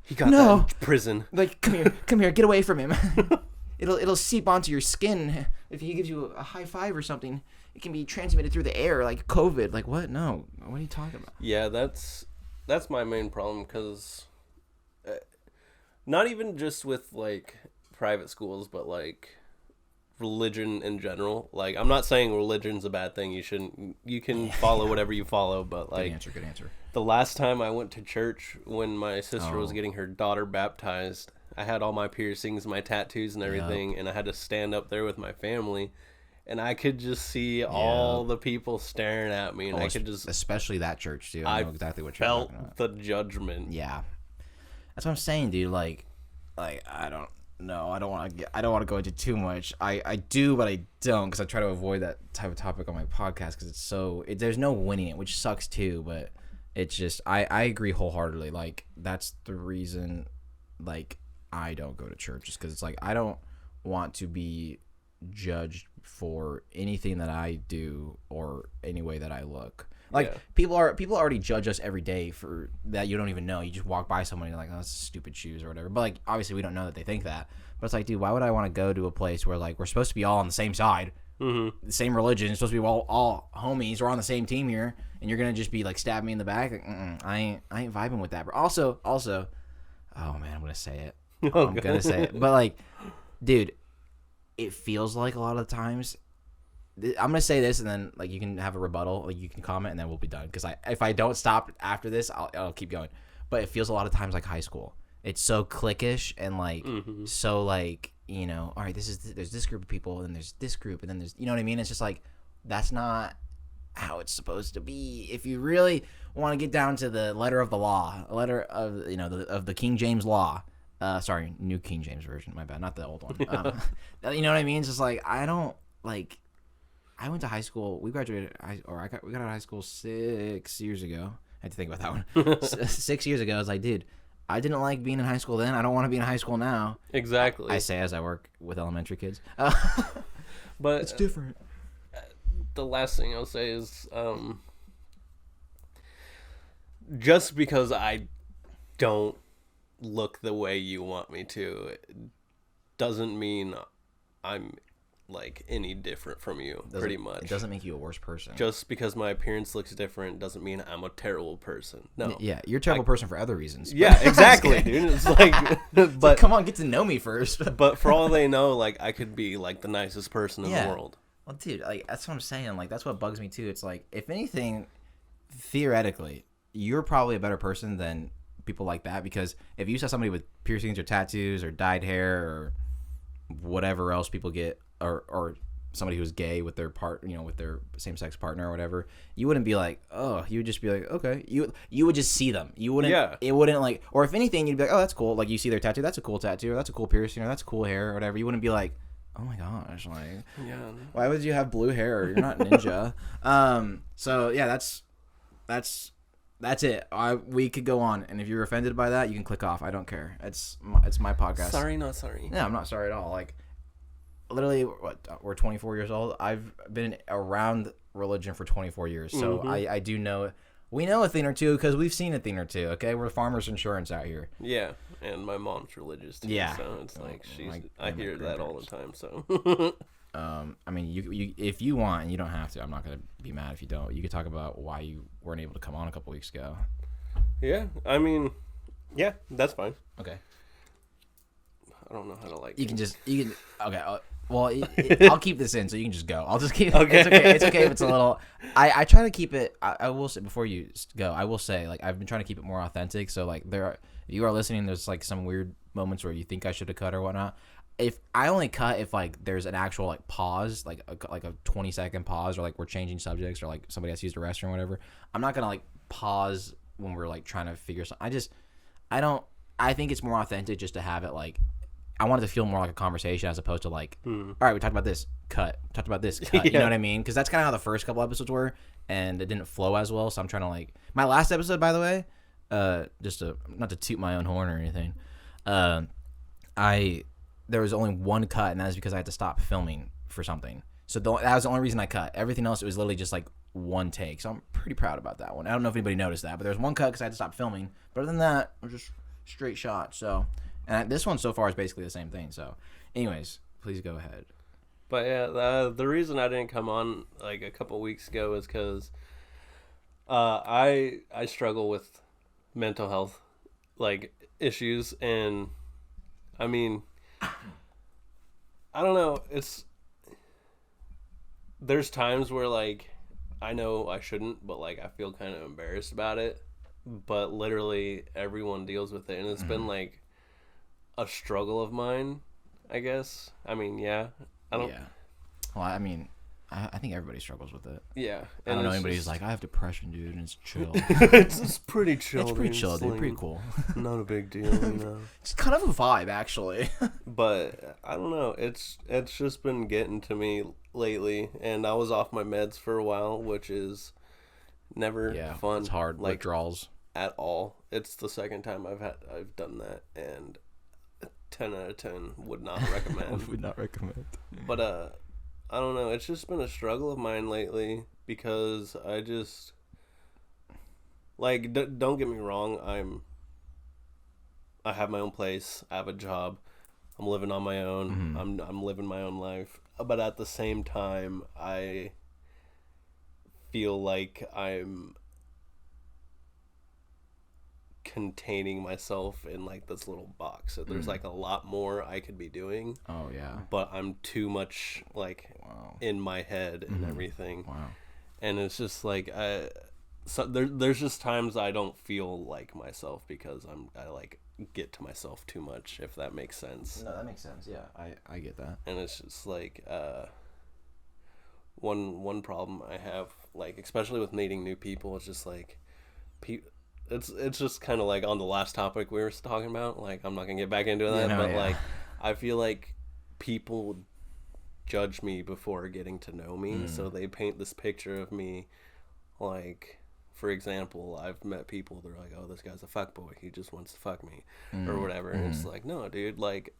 he got that in prison." Like, come here, get away from him. It'll seep onto your skin if he gives you a high five or something. It can be transmitted through the air, like COVID. Like what? No, what are you talking about? Yeah, that's my main problem because not even just with like private schools, but like. Religion in general. Like I'm not saying religion's a bad thing. You can follow whatever you follow, but like good answer. The last time I went to church when my sister was getting her daughter baptized, I had all my piercings, my tattoos and everything, and I had to stand up there with my family, and I could just see all the people staring at me, and I could just especially that church too. I know exactly what you're felt talking about. the judgment. Yeah. That's what I'm saying, dude. Like I don't No, I don't want to go into too much. I do, but I don't because I try to avoid that type of topic on my podcast because there's no winning it, which sucks too. But it's just I agree wholeheartedly. Like that's the reason, like I don't go to church, just because it's like I don't want to be judged for anything that I do or any way that I look. Like people already judge us every day for that you don't even know. You just walk by someone and you're like, oh, that's stupid shoes or whatever. But like obviously we don't know that they think that. But it's like, dude, why would I want to go to a place where like we're supposed to be all on the same side, the same religion, supposed to be all homies, we're on the same team here, and you're gonna just be like stab me in the back? Like, I ain't vibing with that. But also, oh man, I'm gonna say it. I'm gonna say it. But like, dude, it feels like a lot of the times. I'm gonna say this, and then like you can have a rebuttal, like you can comment, and then we'll be done. Because if I don't stop after this, I'll keep going. But it feels a lot of times like high school. It's so cliquish and like so like, you know, all right, there's this group of people, and there's this group, and then there's, you know what I mean? It's just like that's not how it's supposed to be. If you really want to get down to the letter of the law, letter of of the King James law. Sorry, New King James version. My bad, not the old one. You know what I mean? It's just like I don't like. I went to high school. We graduated, we got out of high school 6 years ago. I had to think about that one. 6 years ago, I was like, dude, I didn't like being in high school then. I don't want to be in high school now. Exactly. I say as I work with elementary kids. But it's different. The last thing I'll say is, just because I don't look the way you want me to, doesn't mean I'm like any different from you. Pretty much. It doesn't make you a worse person. Just because my appearance looks different doesn't mean I'm a terrible person. No. Yeah, you're a terrible person for other reasons. Yeah, exactly, dude. It's like, but like, come on, get to know me first. But for all they know, like I could be like the nicest person in the world. Well, dude, like that's what I'm saying. Like that's what bugs me too. It's like, if anything, theoretically, you're probably a better person than people like that, because if you saw somebody with piercings or tattoos or dyed hair or whatever else people get, or somebody who's gay with their with their same-sex partner or whatever, you wouldn't be like, oh, you would just be like, okay. You would just see them. You wouldn't, it wouldn't like, or if anything, you'd be like, oh, that's cool. Like you see their tattoo, that's a cool tattoo, or that's a cool piercing, or that's cool hair or whatever. You wouldn't be like, oh my gosh, like, why would you have blue hair? You're not ninja. So yeah, that's it. We could go on, and if you're offended by that, you can click off. I don't care. It's my podcast. Sorry, not sorry. Yeah, I'm not sorry at all. Like, literally, we're 24 years old. I've been around religion for 24 years, so I do know. We know a thing or two because we've seen a thing or two. Okay, we're farmers insurance out here. Yeah, and my mom's religious too. Yeah, so it's like I hear that all the time. So, I mean, you if you want, and you don't have to. I'm not gonna be mad if you don't. You could talk about why you weren't able to come on a couple weeks ago. Yeah, I mean, yeah, that's fine. Okay. I don't know how to like. You can okay. Well, I'll keep this in, so you can just go. I'll just keep. Okay. It's okay if it's a little. I try to keep it. I will say, before you go, I will say, like, I've been trying to keep it more authentic. So like, if you are listening, there's like some weird moments where you think I should have cut or whatnot. If I only cut if like there's an actual like pause, like a 20-second pause, or like we're changing subjects, or like somebody has to use the restroom or whatever. I'm not gonna like pause when we're like trying to figure something. I think it's more authentic just to have it like. I wanted to feel more like a conversation as opposed to like, all right, we talked about this, cut. Talked about this, cut. You know what I mean? Because that's kind of how the first couple episodes were, and it didn't flow as well. So I'm trying to like my last episode, by the way, just not to toot my own horn or anything. There was only one cut, and that was because I had to stop filming for something. So that was the only reason I cut. Everything else, it was literally just like one take. So I'm pretty proud about that one. I don't know if anybody noticed that, but there was one cut because I had to stop filming. But other than that, it was just straight shot. So. And this one so far is basically the same thing. So, anyways, please go ahead. But yeah, the reason I didn't come on like a couple weeks ago is because I struggle with mental health like issues, and I mean, I don't know. There's times where like I know I shouldn't, but like I feel kind of embarrassed about it. But literally everyone deals with it, and it's been like a struggle of mine, I guess. I mean, yeah. I don't. Yeah. Well, I mean, I think everybody struggles with it. Yeah. I don't know anybody who's like, I have depression, dude, and it's chill. It's pretty chill. It's pretty chill, dude. Pretty cool. Not a big deal, you know. It's kind of a vibe, actually. But I don't know. It's just been getting to me lately, and I was off my meds for a while, which is Never fun. It's hard. Like Withdrawals. at all. It's the second time I've done that, and 10 out of 10 would not recommend. Would not recommend. But I don't know. It's just been a struggle of mine lately because I just like don't get me wrong. I have my own place. I have a job. I'm living on my own. I'm living my own life. But at the same time, I feel like I'm containing myself in like this little box. So there's like a lot more I could be doing. Oh yeah. But I'm too much like in my head and everything. Wow. And it's just like so there's just times I don't feel like myself because I like get to myself too much, if that makes sense. No, that makes sense. Yeah, I get that. And it's just like one problem I have, like especially with meeting new people, it's just like it's just kind of like on the last topic we were talking about. Like I'm not gonna get back into that, like I feel like people judge me before getting to know me, so they paint this picture of me like. For example, I've met people, they're like, oh, this guy's a fuckboy. He just wants to fuck me. Or whatever. And it's like, no, dude, like...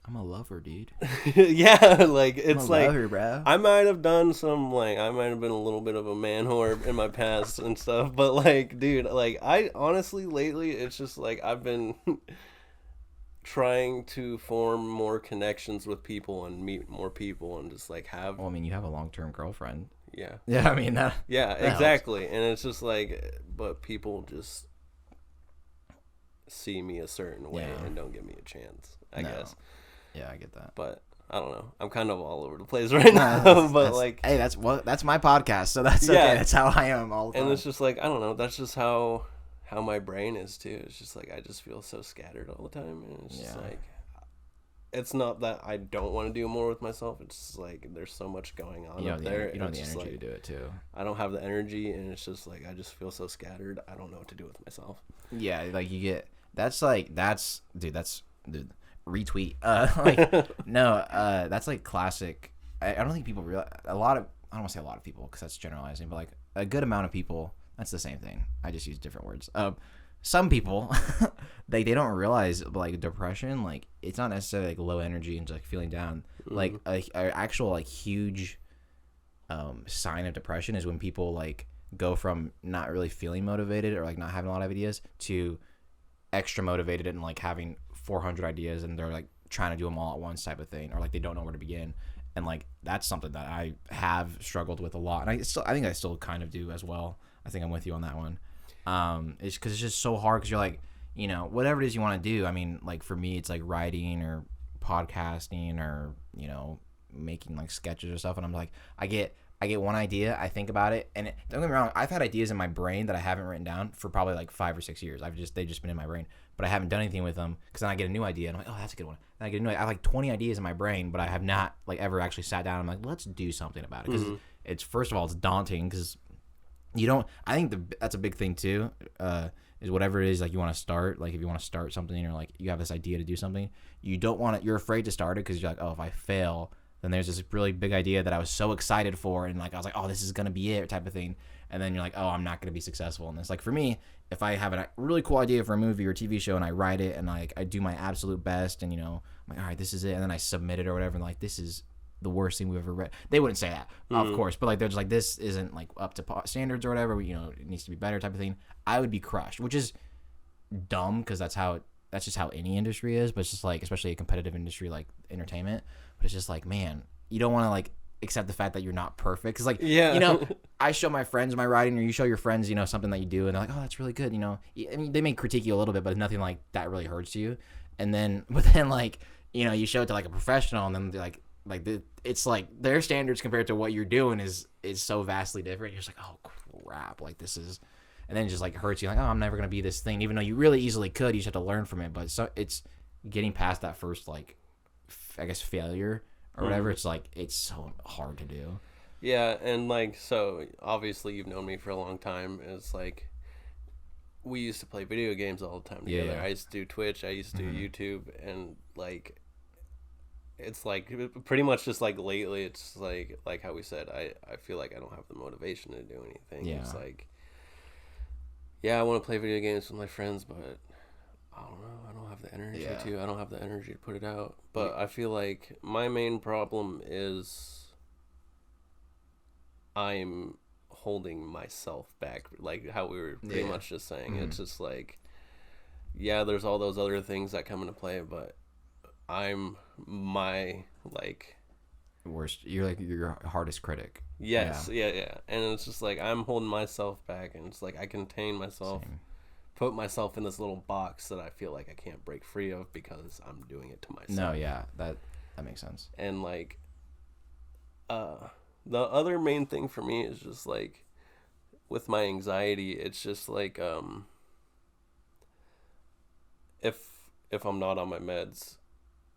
I'm a lover, dude. Yeah, like, it's I'm a like... lover, bro. I might have done some, like... I might have been a little bit of a man whore in my past and stuff. But, like, dude, like, I honestly, lately, it's just, like, I've been... trying to form more connections with people and meet more people and just, like, have... Well, I mean, you have a long-term girlfriend. Yeah. Yeah, I mean that. Yeah, exactly. And it's just like, but people just see me a certain way and don't give me a chance, I guess. Yeah, I get that. But I don't know. I'm kind of all over the place right now. But like, hey, that's my podcast, so that's okay. That's how I am all the time. And it's just like, I don't know. That's just how my brain is too. It's just like I just feel so scattered all the time, and it's just like. It's not that I don't want to do more with myself. It's just like there's so much going on up there. You don't have the energy to do it too. I don't have the energy, and it's just like I just feel so scattered. I don't know what to do with myself. Yeah, like you get that's retweet. That's like classic. I don't think people realize I don't want to say a lot of people because that's generalizing, but like a good amount of people. That's the same thing. I just use different words. Some people they don't realize like depression, like it's not necessarily like low energy and just like feeling down. Like a actual like huge sign of depression is when people like go from not really feeling motivated or like not having a lot of ideas to extra motivated and like having 400 ideas and they're like trying to do them all at once type of thing, or like they don't know where to begin. And like that's something that I have struggled with a lot, and I think I still kind of do as well. I think I'm with you on that one. It's because it's just so hard because you're like, you know, whatever it is you want to do. I mean, like for me, it's like writing or podcasting or, you know, making like sketches or stuff. And I'm like, I get one idea, I think about it, and don't get me wrong, I've had ideas in my brain that I haven't written down for probably like 5 or 6 years. They've just been in my brain, but I haven't done anything with them because then I get a new idea and I'm like, oh, that's a good one. Then I get a new idea. I have like 20 ideas in my brain, but I have not like ever actually sat down. I'm like, let's do something about it because it's first of all, it's daunting because you don't. I think that's a big thing too. Is whatever it is like you want to start. Like if you want to start something or like you have this idea to do something, you don't want it. You're afraid to start it because you're like, oh, if I fail, then there's this really big idea that I was so excited for, and like I was like, oh, this is gonna be it type of thing. And then you're like, oh, I'm not gonna be successful in this. Like for me, if I have a really cool idea for a movie or TV show and I write it and like I do my absolute best and you know, I'm like, all right, this is it, and then I submit it or whatever, and like this is the worst thing we've ever read. They wouldn't say that, of course, but like they're just like, this isn't like up to standards or whatever. You know, it needs to be better type of thing. I would be crushed, which is dumb because that's just how any industry is. But it's just like, especially a competitive industry like entertainment. But it's just like, man, you don't want to like accept the fact that you're not perfect because like, you know, I show my friends my writing or you show your friends, you know, something that you do and they're like, oh, that's really good. You know, I mean, they may critique you a little bit, but nothing like that really hurts you. And then, but then like, you know, you show it to like a professional and then they're like it's like their standards compared to what you're doing is so vastly different. You're just like, oh crap, like this is, and then it just like hurts you like, oh, I'm never gonna be this thing, even though you really easily could. You just have to learn from it. But so it's getting past that first like I guess failure or whatever. It's like it's so hard to do. Yeah, and like so obviously you've known me for a long time. It's like we used to play video games all the time together. I used to do Twitch, I used to do YouTube, and like it's like pretty much just like lately it's like how we said, I feel like I don't have the motivation to do anything. Yeah. It's like, yeah, I want to play video games with my friends, but I don't know, I don't have the energy to. I don't have the energy to put it out. But I feel like my main problem is I'm holding myself back, like how we were pretty much just saying. It's just like, yeah, there's all those other things that come into play, but I'm my like worst. You're like your hardest critic. Yes, yeah. And it's just like I'm holding myself back, and it's like I contain myself, put myself in this little box that I feel like I can't break free of because I'm doing it to myself. No, yeah, that makes sense. And like, the other main thing for me is just like, with my anxiety, it's just like, if I'm not on my meds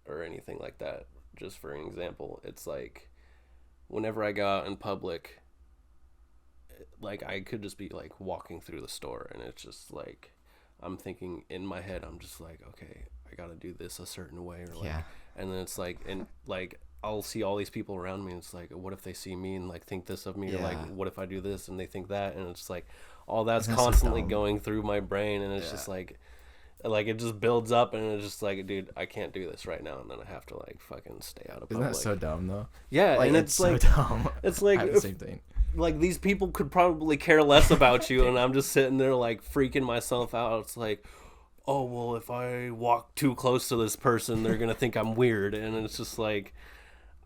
or anything like that, just for an example, it's like, whenever I go out in public, like I could just be like walking through the store, and it's just like I'm thinking in my head, I'm just like, okay, I gotta do this a certain way, or like, and then it's like, and like I'll see all these people around me, and it's like, what if they see me and like think this of me, or like, what if I do this and they think that, and it's like all that's constantly going through my brain, and it's just like it just builds up, and it's just like, dude, I can't do this right now, and then I have to like fucking stay out of public. Isn't that so dumb though? Yeah, like, and it's so like dumb. It's like I have the same thing. Like these people could probably care less about you, and I'm just sitting there like freaking myself out. It's like, oh well, if I walk too close to this person, they're gonna think I'm weird, and it's just like,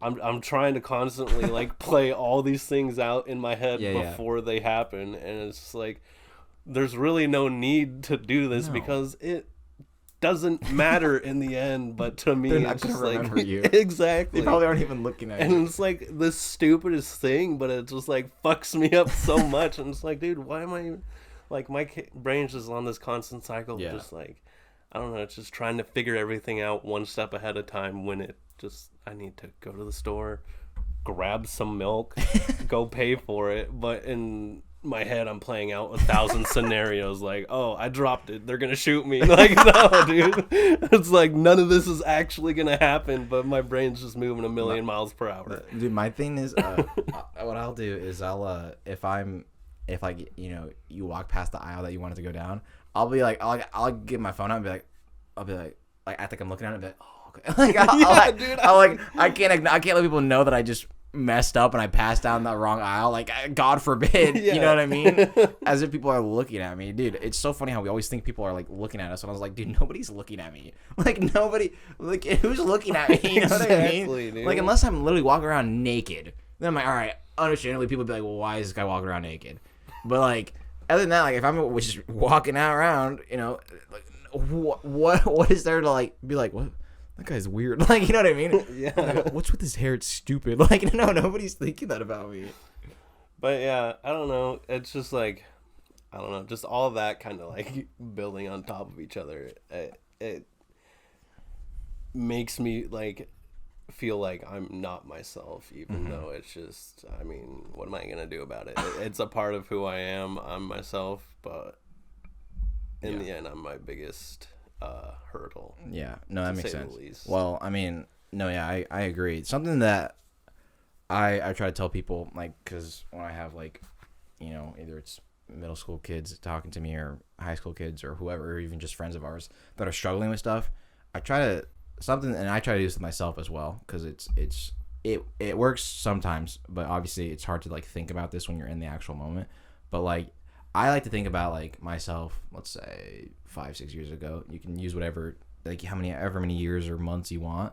I'm trying to constantly like play all these things out in my head before they happen, and it's just like, there's really no need to do this because it doesn't matter in the end. But to me, they're it's not just gonna like remember you. Exactly. They probably aren't even looking at you. And it's like the stupidest thing, but it just like fucks me up so much. And it's like, dude, why am I like, my brain's just on this constant cycle of just like, I don't know, it's just trying to figure everything out one step ahead of time, when it just, I need to go to the store, grab some milk, go pay for it. But in my head, I'm playing out 1,000 scenarios, like, oh, I dropped it, they're gonna shoot me. Like, no, dude, it's like none of this is actually gonna happen, but my brain's just moving a million miles per hour. Dude, my thing is, what I'll do is if like, you know, you walk past the aisle that you wanted to go down, I'll be like, I'll get my phone out and be like, I think I'm looking at it and be like, oh, okay. Like, I can't let people know that I just messed up and I passed down the wrong aisle. Like, God forbid, you know what I mean? As if people are looking at me, dude. It's so funny how we always think people are like looking at us, and I was like, dude, nobody's looking at me. Like, nobody, like, who's looking at me? You know what I mean? Dude. Like, unless I'm literally walking around naked, then I'm like, all right. Understandably, people be like, well, why is this guy walking around naked? But like, other than that, like, if I'm just walking out around, you know, like, what is there to like be like, what? That guy's weird. Like, you know what I mean? Yeah. Like, what's with his hair? It's stupid. Like, no, nobody's thinking that about me. But yeah, I don't know. It's just like, I don't know. Just all that kind of like building on top of each other. It makes me like feel like I'm not myself, even though it's just, I mean, what am I going to do about it? It's a part of who I am. I'm myself, but in the end, I'm my biggest hurdle. Yeah, no, that makes sense. Well, I mean, no, yeah, I agree. Something that I try to tell people, like, because when I have, like, you know, either it's middle school kids talking to me or high school kids or whoever, or even just friends of ours that are struggling with stuff, I try to do this with myself as well, because it works sometimes, but obviously it's hard to like think about this when you're in the actual moment. But like, I like to think about like myself, let's say 5-6 years ago. You can use whatever, like however many years or months you want.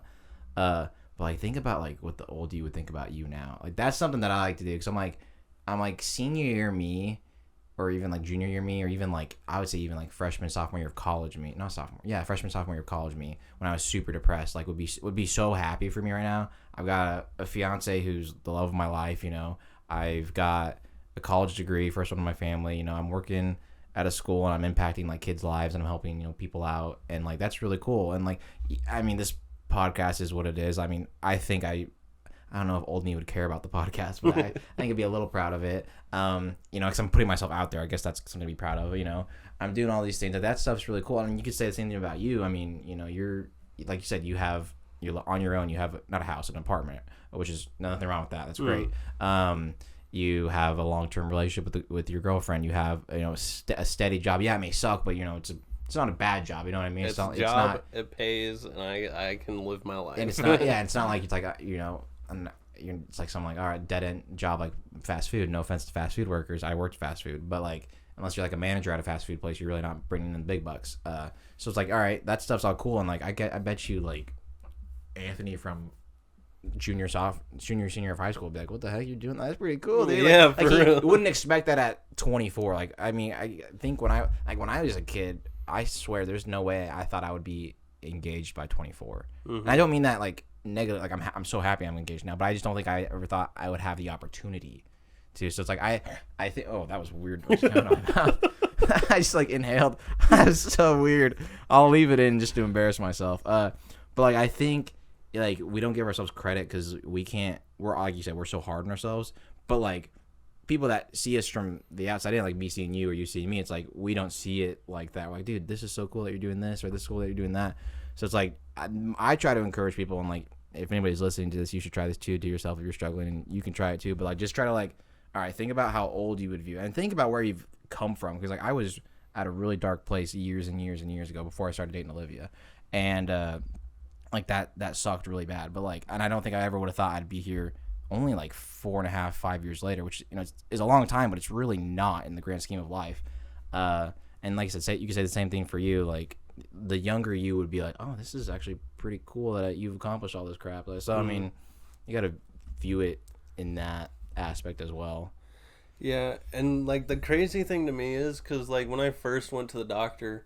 But like, think about like what the old you would think about you now. Like, that's something that I like to do, because I'm like senior year me, or even like junior year me, or even like, I would say even like freshman, sophomore year of college me, not sophomore, yeah, freshman, sophomore year of college me, when I was super depressed, like would be so happy for me right now. I've got a fiance who's the love of my life, you know. I've got a college degree, first one in my family, you know. I'm working at a school and I'm impacting like kids' lives, and I'm helping, you know, people out, and like, that's really cool. And like, I mean, this podcast is what it is. I mean, I don't know if old me would care about the podcast, but I think I'd be a little proud of it. You know, because I'm putting myself out there. I guess that's something to be proud of. You know, I'm doing all these things. That stuff's really cool. I mean, you could say the same thing about you. I mean, you know, you're, like you said, you have you're on your own. You have not a house, an apartment, which is nothing wrong with that. That's great. You have a long-term relationship with your girlfriend. You have a steady job. Yeah, it may suck, but it's not a bad job. You know what I mean? It's a job. It pays, and I can live my life. And it's not. Yeah, it's not like it's like it's like some like all right dead end job like fast food. No offense to fast food workers. I worked fast food, but like unless you're like a manager at a fast food place, you're really not bringing in the big bucks. So it's like all right, that stuff's all cool, and like I bet you like Anthony from junior senior of high school would be like, what the heck you doing? That's pretty cool, dude. Yeah, like, for real. You wouldn't expect that at 24. Like I mean, I think when I was a kid, I swear there's no way I thought I would be engaged by 24. And I don't mean that like negative. Like I'm so happy I'm engaged now, but I just don't think I ever thought I would have the opportunity to. So it's like I think that was weird. I just like inhaled. That was so weird. I'll leave it in just to embarrass myself. But like I think like we don't give ourselves credit because we can't. We're like you said, we're so hard on ourselves. But like people that see us from the outside in, like me seeing you or you seeing me, it's like we don't see it like that. We're like, dude, this is so cool that you're doing this, or this is cool that you're doing that. So it's like I try to encourage people, and like if anybody's listening to this, you should try this too to yourself if you're struggling, and you can try it too. But like just try to like, all right, think about how old you would view, and think about where you've come from, because like I was at a really dark place years and years and years ago before I started dating Olivia, and like that sucked really bad. But like, and I don't think I ever would have thought I'd be here only like 4.5, 5 years later, which is a long time, but it's really not in the grand scheme of life. And like I said, you could say the same thing for you. Like the younger you would be like, oh, this is actually pretty cool that you've accomplished all this crap. So I mean, you got to view it in that aspect as well. Yeah, and like the crazy thing to me is because like when I first went to the doctor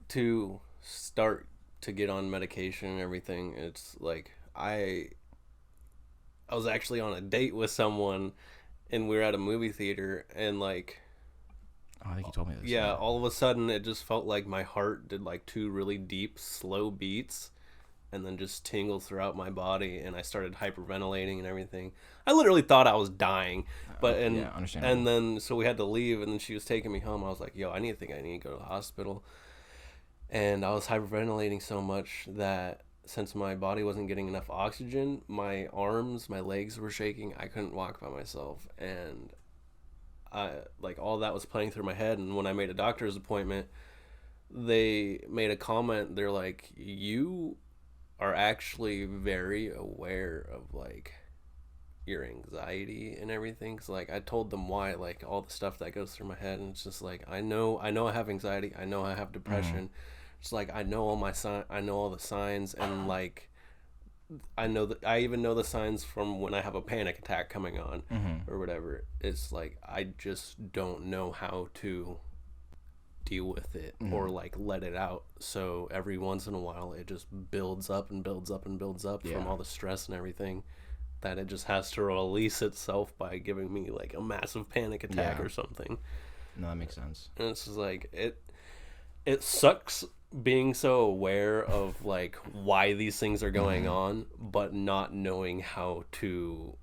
to start to get on medication and everything, it's like I was actually on a date with someone, and we were at a movie theater, and like, oh, I think you told me this. Yeah, all of a sudden it just felt like my heart did like 2 really deep, slow beats, and then just tingled throughout my body, and I started hyperventilating and everything. I literally thought I was dying, and then so we had to leave, and then she was taking me home. I was like, yo, I need to go to the hospital, and I was hyperventilating so much that since my body wasn't getting enough oxygen, my arms, my legs were shaking. I couldn't walk by myself, and I like all that was playing through my head. And when I made a doctor's appointment, they made a comment. They're like, you are actually very aware of like your anxiety and everything. Cause like I told them why, like all the stuff that goes through my head, and it's just like I know I have anxiety, I know I have depression. It's like I know all the signs, and like I even know the signs from when I have a panic attack coming on or whatever. It's like I just don't know how to deal with it or like let it out. So every once in a while it just builds up and builds up and builds up from all the stress and everything, that it just has to release itself by giving me like a massive panic attack or something. No, that makes sense. And it's just like it sucks being so aware of like why these things are going on, but not knowing how to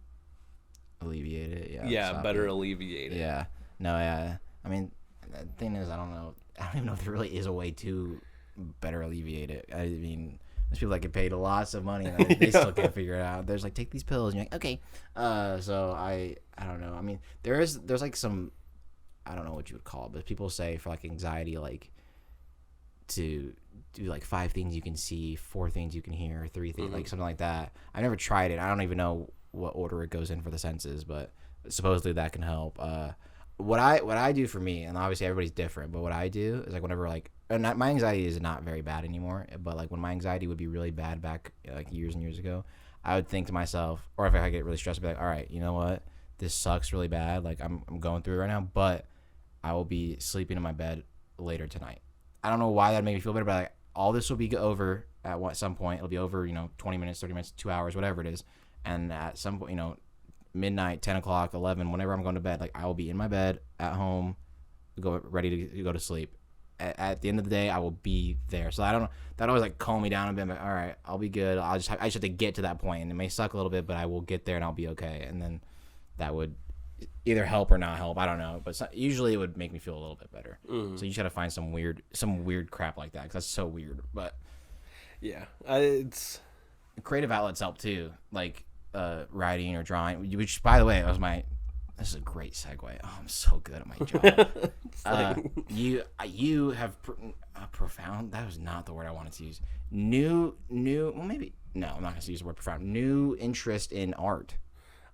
alleviate it. Alleviate it. Yeah. No, I mean, the thing is, I don't even know if there really is a way to better alleviate it. I mean, there's people that get paid lots of money and they still can't figure it out. There's like, take these pills, and you're like, okay. So I don't know. I mean, there's like some, I don't know what you would call it, but people say for like anxiety, like to do like 5 things you can see, 4 things you can hear, 3 things, like something like that. I've never tried it. I don't even know what order it goes in for the senses, but supposedly that can help. What I do for me, and obviously everybody's different, but what I do is like whenever like, and my anxiety is not very bad anymore, but like when my anxiety would be really bad back like years and years ago, I would think to myself, or if I get really stressed, I'd be like, all right, you know what, this sucks really bad, like I'm going through it right now, but I will be sleeping in my bed later tonight. I don't know why that made me feel better, but like all this will be over at some point. It'll be over, 20 minutes, 30 minutes, 2 hours, whatever it is. And at some point, midnight, 10 o'clock, 11, whenever I'm going to bed, like I will be in my bed at home, ready to go to sleep. At the end of the day, I will be there. So I don't know. That always like calm me down a bit. I'm like, all right, I'll be good. I just have to get to that point, and it may suck a little bit, but I will get there and I'll be okay. And then that would either help or not help. I don't know, but usually it would make me feel a little bit better. So you just gotta find some weird crap like that, because that's so weird. But yeah, it's creative outlets help too, like writing or drawing. Which, by the way, this is a great segue. Oh, I'm so good at my job. You have profound. That was not the word I wanted to use. New. Well, maybe no. I'm not going to use the word profound. New interest in art.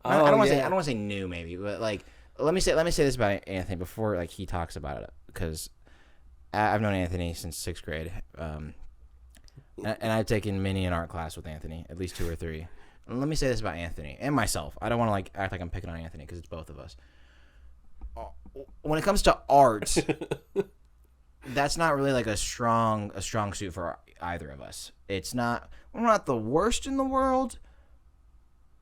I don't want to say new, maybe, but like let me say this about Anthony before like he talks about it, because I've known Anthony since 6th grade, and I've taken many an art class with Anthony, at least 2 or 3. And let me say this about Anthony and myself. I don't want to like act like I'm picking on Anthony because it's both of us. When it comes to art, that's not really like a strong suit for either of us. We're not the worst in the world,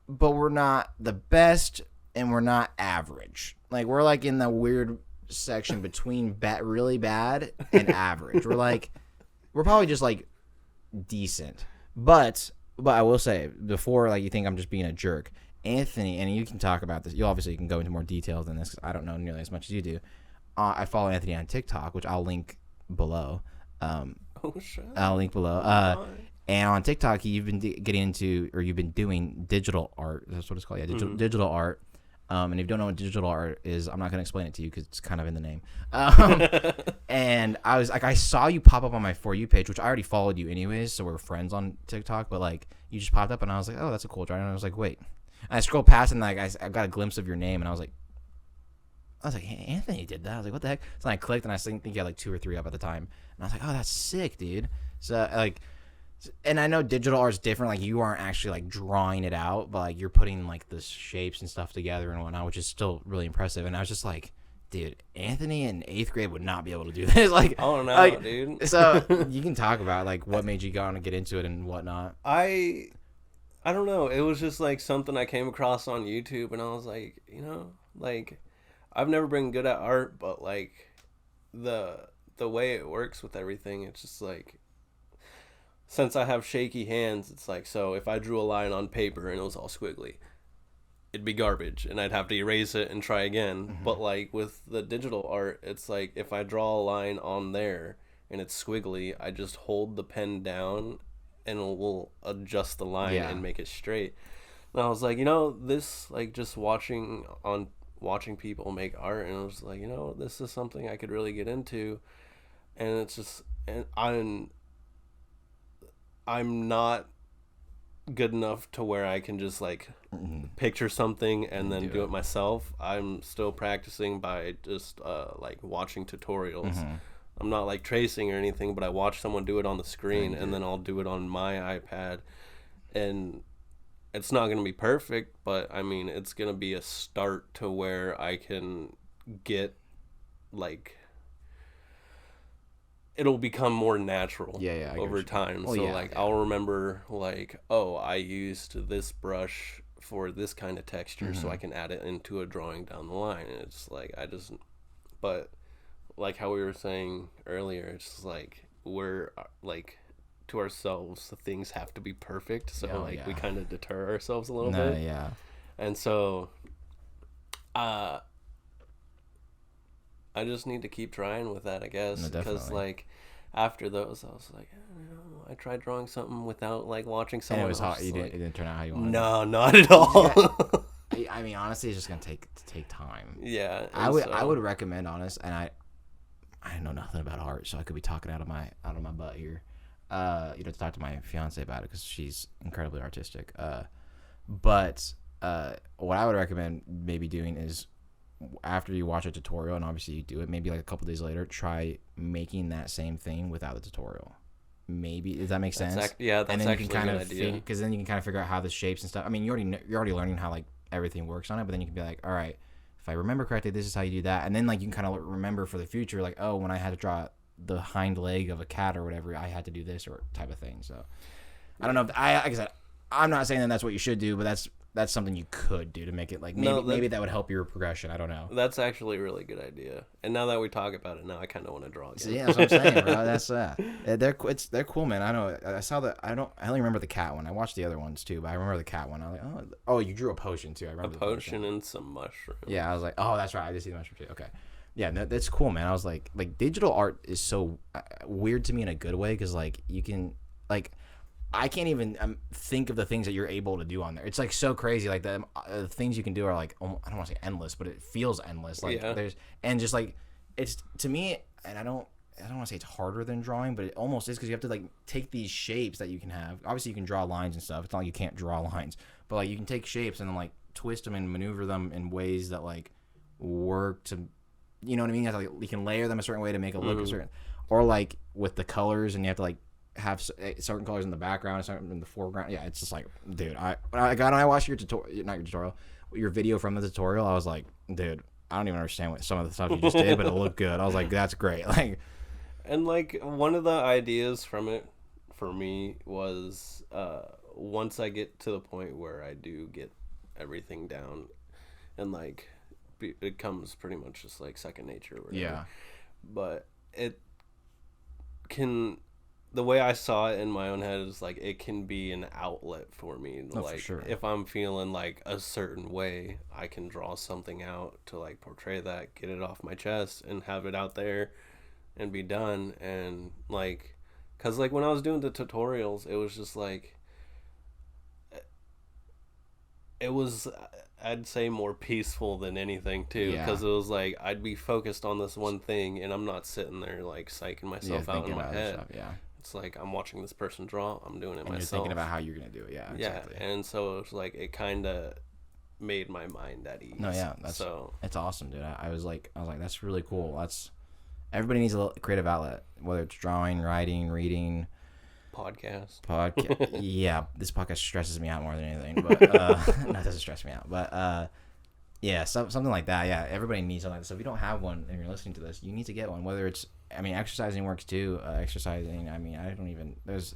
but we're not the best, and we're not average. Like, we're like in the weird section between really bad and average. We're probably just like decent. But I will say, before like you think I'm just being a jerk, Anthony, and you can talk about this. You obviously can go into more details than this, because I don't know nearly as much as you do. I follow Anthony on TikTok, which I'll link below. I'll link below. And on TikTok, you've been you've been doing digital art. That's what it's called. Yeah, digital art. And if you don't know what digital art is, I'm not going to explain it to you because it's kind of in the name. And I was like, I saw you pop up on my For You page, which I already followed you anyways, so we're friends on TikTok. But like, you just popped up, and I was like, oh, that's a cool drawing. And I was like, wait. And I scrolled past, and like I got a glimpse of your name, and I was like, hey, Anthony did that. I was like, what the heck? So then I clicked, and I think you had like 2 or 3 up at the time, and I was like, oh, that's sick, dude. So like. And I know digital art is different. Like, you aren't actually like drawing it out, but like you're putting like the shapes and stuff together and whatnot, which is still really impressive. And I was just like, dude, Anthony in 8th grade would not be able to do this. Like, oh no, like, dude. So you can talk about like what made you go on and get into it and whatnot. I don't know. It was just like something I came across on YouTube, and I was like, like I've never been good at art, but like the way it works with everything, it's just like. Since I have shaky hands, it's like, so if I drew a line on paper and it was all squiggly, it'd be garbage, and I'd have to erase it and try again. Mm-hmm. But like with the digital art, it's like if I draw a line on there and it's squiggly, I just hold the pen down and it will adjust the line and make it straight. And I was like, this, like, just watching people make art, and I was like, this is something I could really get into. And it's just, and I'm not good enough to where I can just like picture something and then do it myself. I'm still practicing by just like watching tutorials. Mm-hmm. I'm not like tracing or anything, but I watch someone do it on the screen and then I'll do it on my iPad. And it's not going to be perfect, but I mean, it's going to be a start to where I can get like... It'll become more natural over time. Well, so I'll remember like, oh, I used this brush for this kind of texture, so I can add it into a drawing down the line. And it's like, but like how we were saying earlier, it's just like we're like to ourselves, things have to be perfect. So we kind of deter ourselves a little bit. Yeah. And so, I just need to keep trying with that, I guess, because like after those, I was like, I don't know. I tried drawing something without like watching someone. And it was hot. It didn't turn out how you wanted. No, not at all. I mean, honestly, it's just gonna take time. Yeah, I would recommend, and I know nothing about art, so I could be talking out of my butt here. You have to talk to my fiance about it because she's incredibly artistic. But what I would recommend maybe doing is, after you watch a tutorial, and obviously you do it, maybe like a couple days later, try making that same thing without the tutorial. Maybe, does that make sense? That's actually a good idea. Because then you can kind of figure out how the shapes and stuff. I mean, you're already learning how like everything works on it, but then you can be like, all right, if I remember correctly, this is how you do that, and then like you can kind of remember for the future, like, oh, when I had to draw the hind leg of a cat or whatever, I had to do this or type of thing. So I don't know if like I said, I'm not saying that that's what you should do, but that's something you could do to make it like maybe that would help your progression. I don't know. That's actually a really good idea. And now that we talk about it, now I kind of want to draw again. So, yeah, that's what I'm saying, bro. That's they're cool, man. I know. I saw that. I only remember the cat one. I watched the other ones too, but I remember the cat one. I was like, oh, you drew a potion too. I remember a potion and some mushrooms. Yeah, I was like, oh, that's right. I did see the mushroom too. Okay. Yeah, that's cool, man. I was like digital art is so weird to me in a good way, because like you can like. I can't even think of the things that you're able to do on there. It's like so crazy. Like the things you can do are like, I don't want to say endless, but it feels endless. Like there's, and just like, it's to me, and I don't want to say it's harder than drawing, but it almost is, because you have to like take these shapes that you can have. Obviously you can draw lines and stuff. It's not like you can't draw lines, but like you can take shapes and then like twist them and maneuver them in ways that like work to, you know what I mean? Like, you can layer them a certain way to make it look a certain, or like with the colors, and you have to like have certain colors in the background, certain in the foreground. Yeah, it's just like, dude, when I watched your your video from the tutorial, I was like, dude, I don't even understand what some of the stuff you just did, but it looked good. I was like, that's great. Like, and like one of the ideas from it for me was once I get to the point where I do get everything down, and like it comes pretty much just like second nature or whatever. Yeah, but it can, the way I saw it in my own head is like it can be an outlet for me. Like, for sure. If I'm feeling like a certain way, I can draw something out to like portray that, get it off my chest, and have it out there and be done. And like, cause like when I was doing the tutorials, it was just like, it was, I'd say, more peaceful than anything too, because it was like I'd be focused on this one thing, and I'm not sitting there like psyching myself out in my head. Stuff, yeah, it's like I'm watching this person draw, I'm doing it and myself. You're thinking about how you're gonna do it. Yeah, exactly. Yeah, and so it was like it kind of made my mind at ease. No, yeah, it's awesome, dude. I was like, that's really cool. Everybody needs a little creative outlet, whether it's drawing, writing, reading. Podcast. Yeah, this podcast stresses me out more than anything, but no, it doesn't stress me out, but yeah, something like that. Yeah, everybody needs something like that. So if you don't have one and you're listening to this, you need to get one. Whether it's, I mean, exercising works too. Exercising, I mean, there's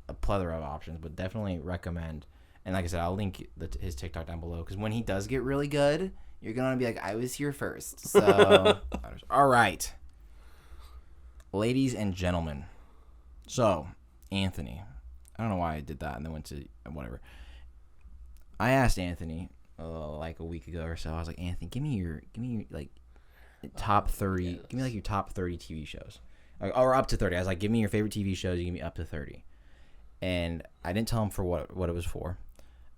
a plethora of options, but definitely recommend. And like I said, I'll link his TikTok down below, because when he does get really good, you're gonna be like, I was here first. So all right, ladies and gentlemen, so Anthony, I don't know why I did that and then went to whatever. I asked Anthony like a week ago or so. I was like, Anthony, give me your like top 30. Yes. Give me like your top 30 TV shows, or up to 30. I was like, give me your favorite TV shows. You give me up to 30, and I didn't tell him for what it was for.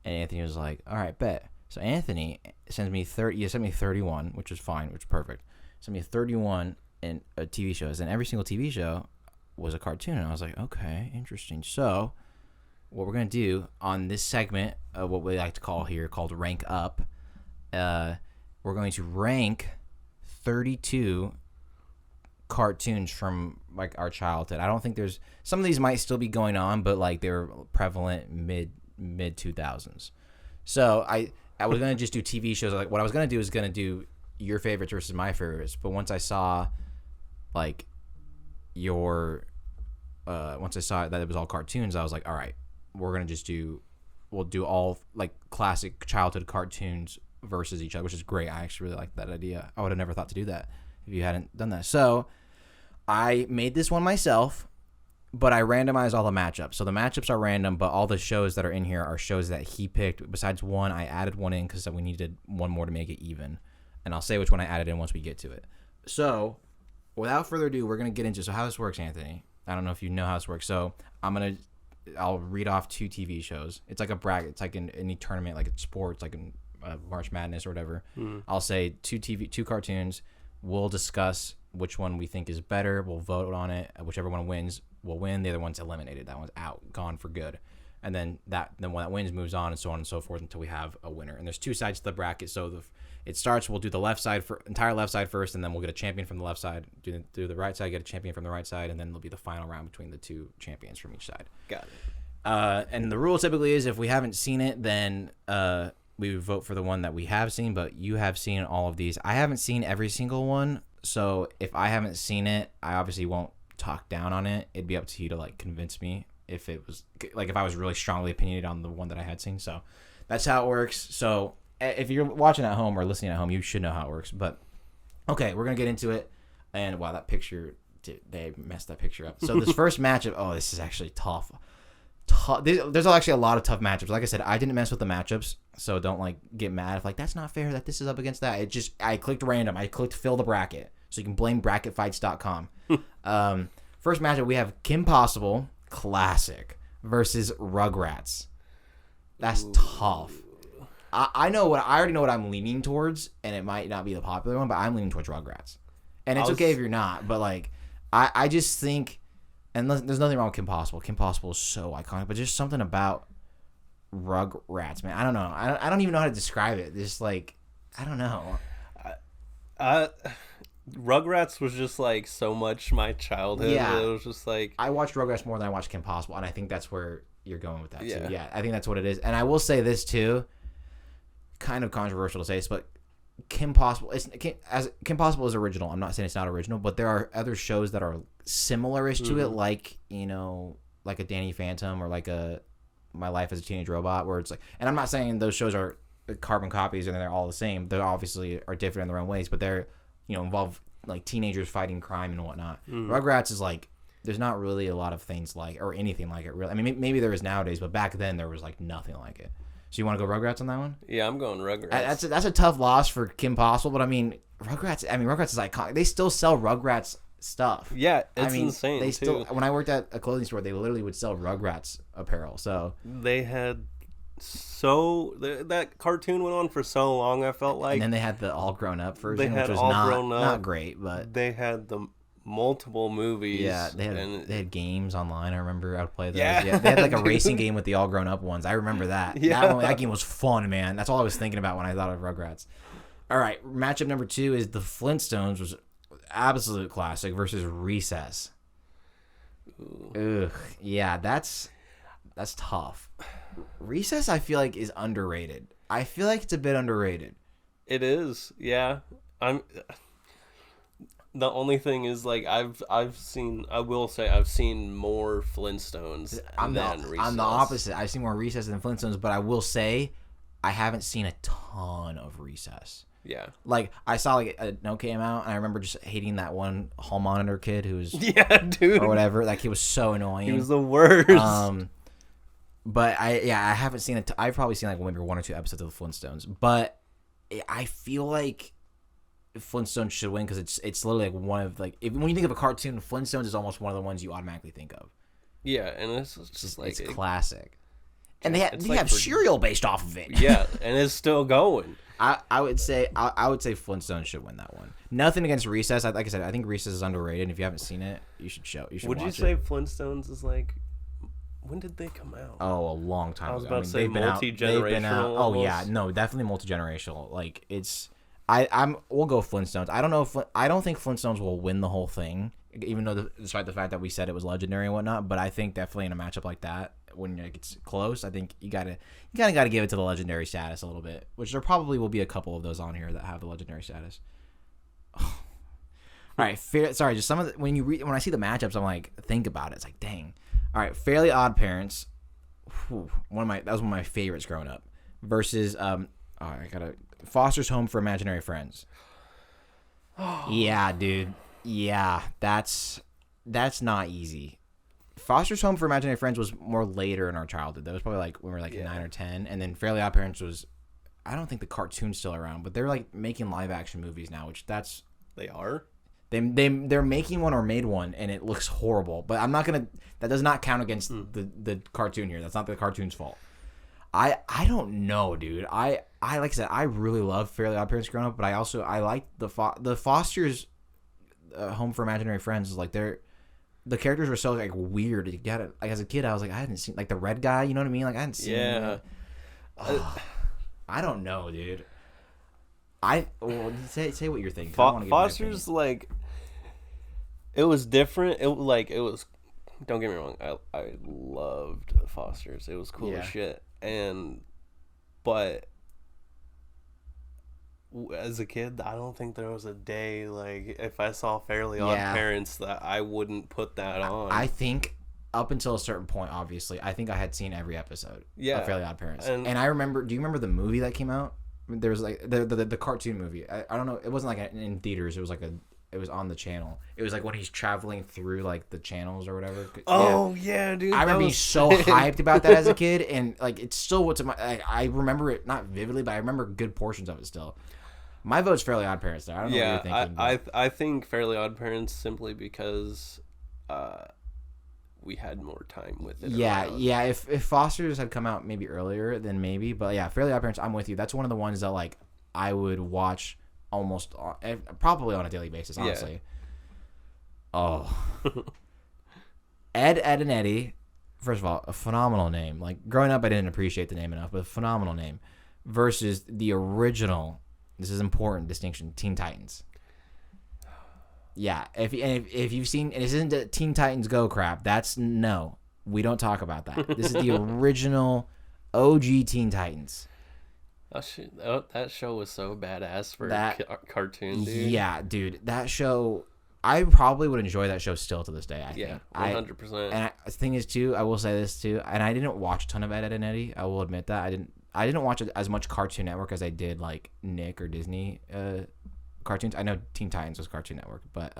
And Anthony was like, all right, bet. So Anthony sends me 30. You sent me 31, which is fine, which is perfect. Sent me 31 in TV shows, and every single TV show was a cartoon. And I was like, okay, interesting. So what we're going to do on this segment of what we like to call here, called Rank Up, we're going to rank 32 cartoons from like our childhood. I don't think there's, some of these might still be going on, but like they're prevalent mid 2000s. So I was going to just do TV shows. Like what I was going to do is going to do your favorites versus my favorites. But once I saw like once I saw that it was all cartoons, I was like, all right, we'll do all like classic childhood cartoons versus each other, which is great. I actually really like that idea. I would have never thought to do that if you hadn't done that. So I made this one myself, but I randomized all the matchups. So the matchups are random, but all the shows that are in here are shows that he picked. Besides one, I added one in because we needed one more to make it even. And I'll say which one I added in once we get to it. So without further ado, we're going to get into how this works, Anthony. I don't know if you know how this works. So I'll read off 2 TV shows. It's like a bracket. It's like in any tournament, like in sports, like in March Madness or whatever. I'll say 2 cartoons. We'll discuss which one we think is better. We'll vote on it. Whichever one wins will win. The other one's eliminated. That one's out, gone for good. And then the one that wins moves on, and so on and so forth until we have a winner. And there's 2 sides to the bracket. So it starts, we'll do the left side, entire left side first, and then we'll get a champion from the left side. Do the right side, get a champion from the right side, and then there'll be the final round between the 2 champions from each side. Got it. And the rule typically is if we haven't seen it, then we would vote for the one that we have seen, but you have seen all of these. I haven't seen every single one, so if I haven't seen it, I obviously won't talk down on it. It'd be up to you to like convince me if it was like if I was really strongly opinionated on the one that I had seen. So that's how it works. So if you're watching at home or listening at home, you should know how it works. But okay, we're gonna get into it. And wow, that picture, they messed that picture up. So this first matchup, this is actually tough. There's actually a lot of tough matchups. Like I said, I didn't mess with the matchups, so don't like get mad if like that's not fair that this is up against that. I clicked random. I clicked fill the bracket, so you can blame bracketfights.com. First matchup we have Kim Possible, classic, versus Rugrats. That's tough. I already know what I'm leaning towards, and it might not be the popular one, but I'm leaning towards Rugrats. And it's okay if you're not, but like, I just think, and there's nothing wrong with Kim Possible. Kim Possible is so iconic, but just something about Rugrats, man. I don't know. I don't even know how to describe it. Just like, I don't know. Rugrats was just like so much my childhood. Yeah. It was just like, I watched Rugrats more than I watched Kim Possible, and I think that's where you're going with that too. Yeah. Yeah, I think that's what it is. And I will say this too, kind of controversial to say this, but Kim Possible Kim Possible is original. I'm not saying it's not original, but there are other shows that are similar-ish to it, like, you know, like a Danny Phantom or like a My Life as a Teenage Robot, where it's like, and I'm not saying those shows are carbon copies and they're all the same. They obviously are different in their own ways, but they're, you know, involve like teenagers fighting crime and whatnot. Rugrats is like, there's not really a lot of things like, or anything like it really. I mean, maybe there is nowadays, but back then there was like nothing like it. So you want to go Rugrats on that one? yeah, I'm going Rugrats. That's a tough loss for Kim Possible, but I mean, Rugrats is iconic. They still sell Rugrats stuff. Yeah, it's insane. They still, when I worked at a clothing store, they literally would sell Rugrats apparel. So they had that cartoon went on for so long. I felt like, and then they had the all grown up version, had which was All Grown Up. not great, but they had the multiple movies. yeah, they had games online. I remember I would play those. Yeah, they had like a racing game with the all grown up ones. I remember that. Yeah. That game was fun, man. That's all I was thinking about when I thought of Rugrats. All right, matchup number 2 is the Flintstones, was absolute classic, versus Recess. Ugh, yeah, that's tough. Recess, I feel like, is underrated. I feel like it's a bit underrated. It is. Yeah, the only thing is, like, I've seen more Flintstones than Recess. I'm the opposite. I've seen more Recess than Flintstones, but I will say I haven't seen a ton of Recess. Yeah. Like, I saw like a note came out, and I remember just hating that one hall monitor kid who was Yeah, dude. or whatever. That kid was so annoying. He was the worst. But I haven't seen it. I've probably seen like maybe 1 or 2 episodes of the Flintstones, but I feel like Flintstones should win because it's literally like one of like, when you think of a cartoon, Flintstones is almost one of the ones you automatically think of. Yeah, and it's just like it's classic, and they have for cereal based off of it. Yeah, and it's still going. I would say Flintstones should win that one. Nothing against Recess. Like I said, I think Recess is underrated. And if you haven't seen it, you should Would watch you say it. Flintstones is like, when did they come out? Oh, a long time ago. I was about to say they've been out. multi-generational. Oh yeah, no, definitely multi-generational. Like, it's, we'll go Flintstones. I don't think Flintstones will win the whole thing, even though despite the fact that we said it was legendary and whatnot. But I think definitely in a matchup like that, when it's close, I think you gotta give it to the legendary status a little bit. Which there probably will be a couple of those on here that have the legendary status. All right, sorry, just some of the, when I see the matchups, I'm like, think about it. It's like, dang. All right, Fairly Odd Parents. That was one of my favorites growing up. Versus Foster's Home for Imaginary Friends. Yeah, dude. Yeah, that's not easy. Foster's Home for Imaginary Friends was more later in our childhood. That was probably like when we were like 9 or 10, and then Fairly Odd Parents was, I don't think the cartoon's still around, but they're like making live action movies now, They are. They're making one or made one, and it looks horrible. But I'm not gonna. That does not count against the cartoon here. That's not the cartoon's fault. I don't know, dude. I like I said, I really love Fairly Odd Parents growing up, but I like the Foster's Home for Imaginary Friends. Is like the characters were so like weird. You got it. Like as a kid, I was like, I hadn't seen like the red guy. You know what I mean? Like I hadn't seen. Yeah. I don't know, dude. Say what you're thinking. Foster's like, it was different. It was. Don't get me wrong. I loved Foster's. It was cool as shit. But as a kid, I don't think there was a day like if I saw Fairly Odd Parents that I wouldn't put that on. I think up until a certain point, obviously, I think I had seen every episode of Fairly Odd Parents. And I remember. Do you remember the movie that came out? There was like the cartoon movie. I don't know. It wasn't like in theaters. It was like it was on the channel. It was like when he's traveling through like the channels or whatever. Oh yeah, dude. I remember being so hyped about that as a kid, and like it's still what's in my. I remember it not vividly, but I remember good portions of it still. My vote's Fairly Odd Parents there. I don't know what you're thinking. I think Fairly Odd Parents simply because we had more time with it. Yeah, around. yeah. If Foster's had come out maybe earlier, then maybe. But yeah, Fairly Odd Parents, I'm with you. That's one of the ones that like I would watch probably on a daily basis, honestly. Yeah. Oh. Ed, and Eddie. First of all, a phenomenal name. Like growing up, I didn't appreciate the name enough, but a phenomenal name. Versus the original. This is important distinction. Teen Titans. Yeah, if you've seen, and this isn't the Teen Titans Go crap. That's no, we don't talk about that. This is the original OG Teen Titans. That show was so badass for That cartoon, dude. Yeah, dude, that show. I probably would enjoy that show still to this day. I think. 100%. And the thing is too, I will say this too, and I didn't watch a ton of Ed, and Eddie. I will admit that I didn't watch as much Cartoon Network as I did like Nick or Disney cartoons. I know Teen Titans was Cartoon Network, but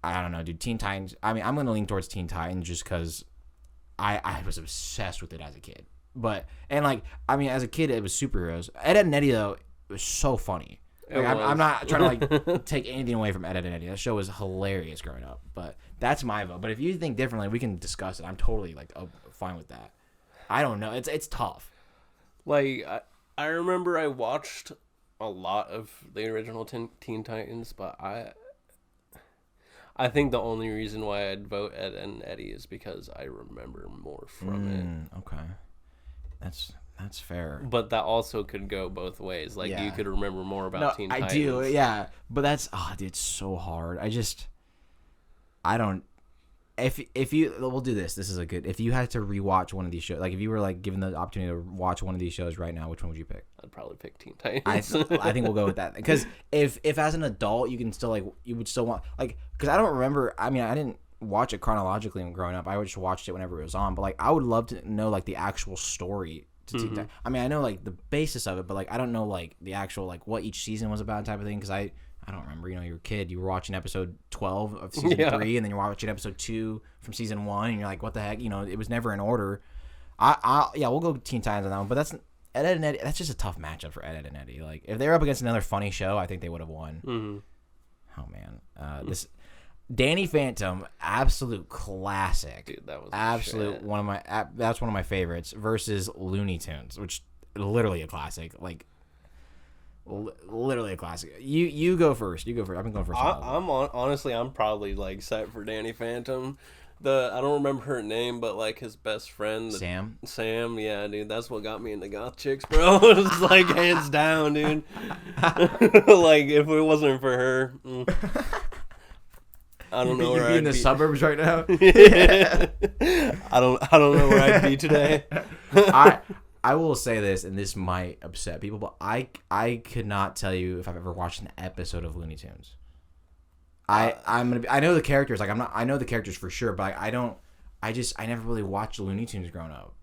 I don't know, dude. Teen Titans. I mean, I'm gonna lean towards Teen Titans just because I was obsessed with it as a kid. But as a kid, it was superheroes. Ed, and Eddie though, it was so funny. Like, I'm not trying to like take anything away from Ed, and Eddie. That show was hilarious growing up. But that's my vote. But if you think differently, we can discuss it. I'm totally like fine with that. I don't know. It's tough. Like I remember I watched a lot of the original Teen Titans, but I think the only reason why I'd vote Ed and Eddie is because I remember more from it. Okay, that's fair. But that also could go both ways. Like you could remember more about Teen Titans. I do, yeah. But that's dude, it's so hard. I don't. If you, we'll do this. This is a good. If you had to rewatch one of these shows, like if you were like given the opportunity to watch one of these shows right now, which one would you pick? I'd probably pick Teen Titans. I think we'll go with that because if as an adult you can still like you would still want like because I don't remember. I mean I didn't watch it chronologically when growing up. I just watched it whenever it was on. But like I would love to know like the actual story to Teen Titans. I mean I know like the basis of it, but like I don't know like the actual like what each season was about type of thing because I don't remember. You know, you were a kid. You were watching episode 12 of season 3, and then you're watching episode 2 from season 1, and you're like, what the heck? You know, it was never in order. We'll go Teen Titans on that one. But that's Ed, and Eddie. That's just a tough matchup for Ed, and Eddie. Like, if they were up against another funny show, I think they would have won. Mm-hmm. Oh, man. This Danny Phantom, absolute classic. Dude, that was absolute shit. That's one of my favorites versus Looney Tunes, which literally a classic. Like, literally a classic. You go first. I've been going first. Honestly, I'm probably like set for Danny Phantom. I don't remember her name, but like his best friend, Sam. Yeah, dude, that's what got me into goth chicks, bro. It's like hands down, dude. Like if it wasn't for her, I don't know where I'd be in the suburbs right now. I don't know where I'd be today. I will say this, and this might upset people, but I could not tell you if I've ever watched an episode of Looney Tunes. I know the characters, like I know the characters for sure, but I never really watched Looney Tunes growing up.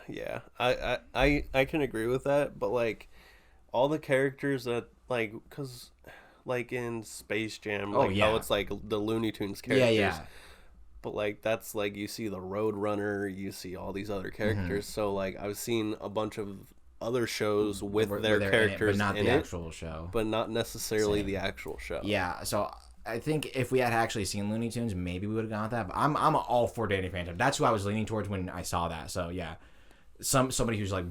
Yeah, I can agree with that, but like all the characters that like, cause like in Space Jam, like how it's like the Looney Tunes characters. Yeah. But like that's like you see the Roadrunner, you see all these other characters. So like I've seen a bunch of other shows with their characters in it, but not the actual show. But not necessarily the actual show. Yeah, so I think if we had actually seen Looney Tunes, maybe we would have gone with that. But I'm all for Danny Phantom. That's who I was leaning towards when I saw that. So yeah, somebody who's like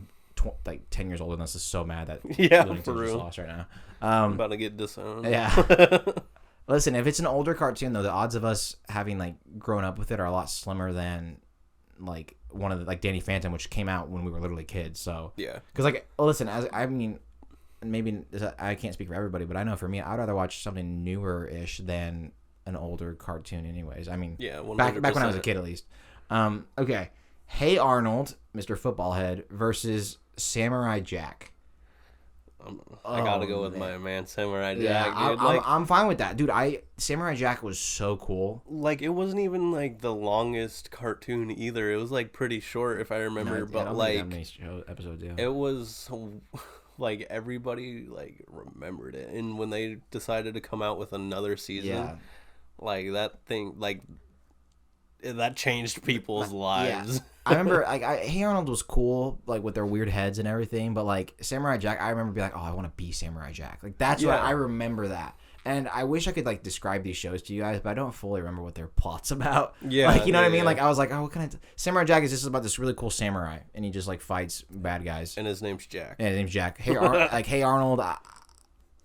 10 years older than us is so mad that Looney Tunes is lost right now. I'm about to get disowned. Yeah. Listen, if it's an older cartoon though, the odds of us having like grown up with it are a lot slimmer than like one of the like Danny Phantom, which came out when we were literally kids. So yeah, because like listen, maybe I can't speak for everybody, but I know for me, I'd rather watch something newer ish than an older cartoon. Anyways, I mean, yeah, 100%. back when I was a kid at least. Okay, Hey Arnold, Mr. Footballhead versus Samurai Jack. I gotta go with my man Samurai Jack. Dude. I'm fine with that, dude. Samurai Jack was so cool. Like it wasn't even like the longest cartoon either. It was like pretty short if I remember, but like episodes. Yeah, it was like everybody like remembered it, and when they decided to come out with another season, like that thing like that changed people's lives. Yeah. I remember, like, Hey Arnold was cool, like, with their weird heads and everything, but, like, Samurai Jack, I remember being like, oh, I want to be Samurai Jack. Like, that's what I remember that. And I wish I could like describe these shows to you guys, but I don't fully remember what their plot's about. Yeah, like you know what I mean. yeah. Like I was like, oh, what can I? Samurai Jack is just about this really cool samurai, and he just like fights bad guys. And his name's Jack. Yeah, his name's Jack. Hey, Hey Arnold.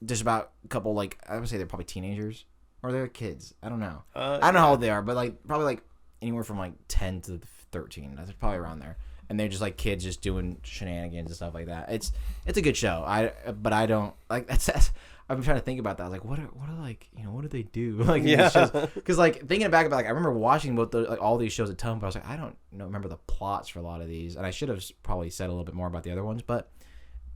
Just about a couple like I would say they're probably teenagers or they're kids. I don't know. I don't know how old they are, but like probably like anywhere from like 10 to 13. That's probably around there. And they're just like kids just doing shenanigans and stuff like that. It's a good show. But I don't like that's I'm trying to think about that. I was like, what are like, what do they do? Like, because like thinking back about like I remember watching both like all these shows a ton, but I was like, I don't remember the plots for a lot of these, and I should have probably said a little bit more about the other ones. But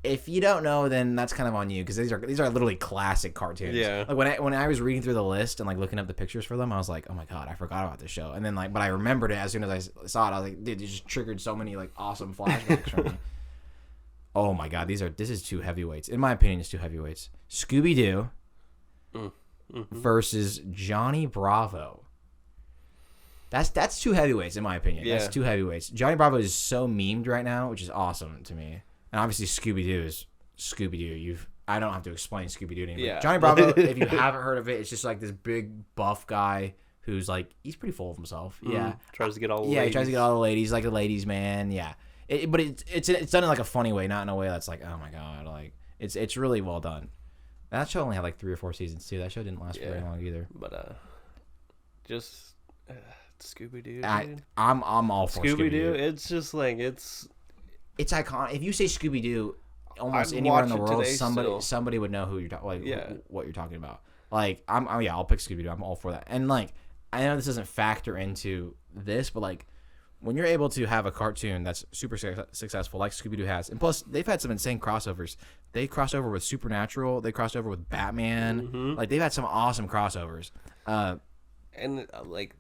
if you don't know, then that's kind of on you because these are literally classic cartoons. Yeah. Like when I was reading through the list and like looking up the pictures for them, I was like, oh my god, I forgot about this show. And then like, but I remembered it as soon as I saw it. I was like, dude, it just triggered so many like awesome flashbacks for me. Oh my god, this is two heavyweights. In my opinion, it's two heavyweights. Scooby Doo versus Johnny Bravo. That's two heavyweights in my opinion. Yeah. That's two heavyweights. Johnny Bravo is so memed right now, which is awesome to me. And obviously Scooby Doo is Scooby Doo. I don't have to explain Scooby Doo anymore. Yeah. Johnny Bravo, if you haven't heard of it, it's just like this big buff guy who's like he's pretty full of himself. Yeah. Tries to get all the ladies. ladies. He tries to get all the ladies, like a ladies man. Yeah. But it's done in like a funny way, not in a way that's like, oh my god, like it's really well done. That show only had like 3 or 4 seasons too. That show didn't last very long either. But just Scooby Doo. I'm all for Scooby Doo. It's just like it's iconic. If you say Scooby Doo, almost anywhere in the world, somebody would know who you're talking. What you're talking about. Like I'll pick Scooby Doo. I'm all for that. And like I know this doesn't factor into this, but like when you're able to have a cartoon that's super successful, like Scooby Doo has, and plus they've had some insane crossovers. They crossed over with Supernatural. They crossed over with Batman. Mm-hmm. Like they've had some awesome crossovers. And like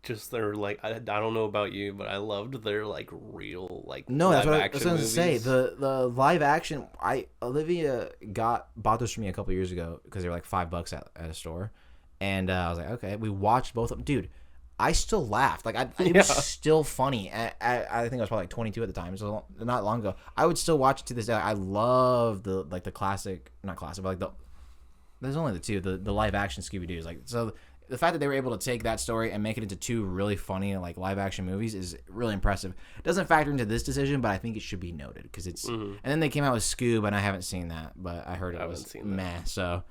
just their like I don't know about you, but I loved their like real like no, that's what I was action going to movies. say. The live action. Olivia bought those for me a couple years ago because they were like $5 at a store, and I was like, okay, we watched both of them, dude. I still laughed. Like it was still funny. I think I was probably like 22 at the time, so not long ago. I would still watch it to this day. I love the classic, not classic, but like there's only the two, the live action Scooby Doo's. Like so, the fact that they were able to take that story and make it into 2 really funny like live action movies is really impressive. It doesn't factor into this decision, but I think it should be noted because it's. And then they came out with Scoob, and I haven't seen that, but I heard it was meh. So.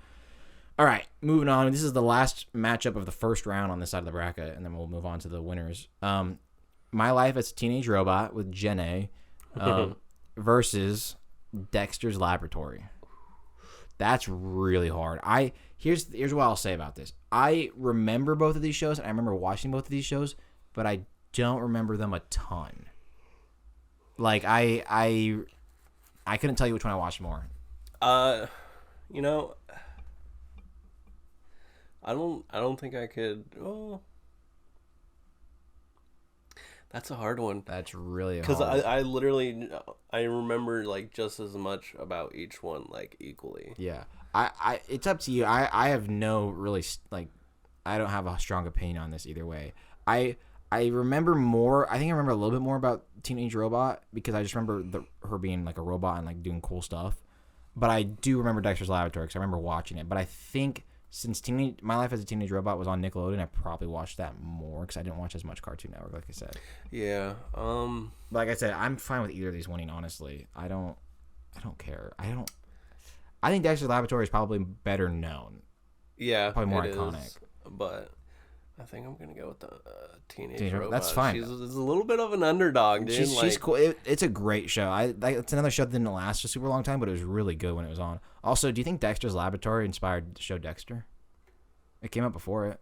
All right, moving on. This is the last matchup of the first round on this side of the bracket, and then we'll move on to the winners. My Life as a Teenage Robot with Jenna versus Dexter's Laboratory. That's really hard. Here's what I'll say about this. I remember both of these shows, and I remember watching both of these shows, but I don't remember them a ton. Like I couldn't tell you which one I watched more. I don't think I could. Oh, that's a hard one. That's really hard. Because I literally I remember like just as much about each one like equally. Yeah, I it's up to you. I have no really like I don't have a strong opinion on this either way. I remember more. I think I remember a little bit more about Teenage Robot because I just remember her being like a robot and like doing cool stuff. But I do remember Dexter's Laboratory because I remember watching it. But I think. Since My Life as a Teenage Robot was on Nickelodeon, I probably watched that more because I didn't watch as much Cartoon Network, like I said. Yeah. Like I said, I'm fine with either of these winning. Honestly, I don't care. I think Dexter's Laboratory is probably better known. Yeah, probably more iconic. But I think I'm gonna go with the Teenage Robot. That's fine. She's a little bit of an underdog, dude. She's cool. It's a great show. It's another show that didn't last a super long time, but it was really good when it was on. Also, do you think Dexter's Laboratory inspired the show Dexter? It came out before it.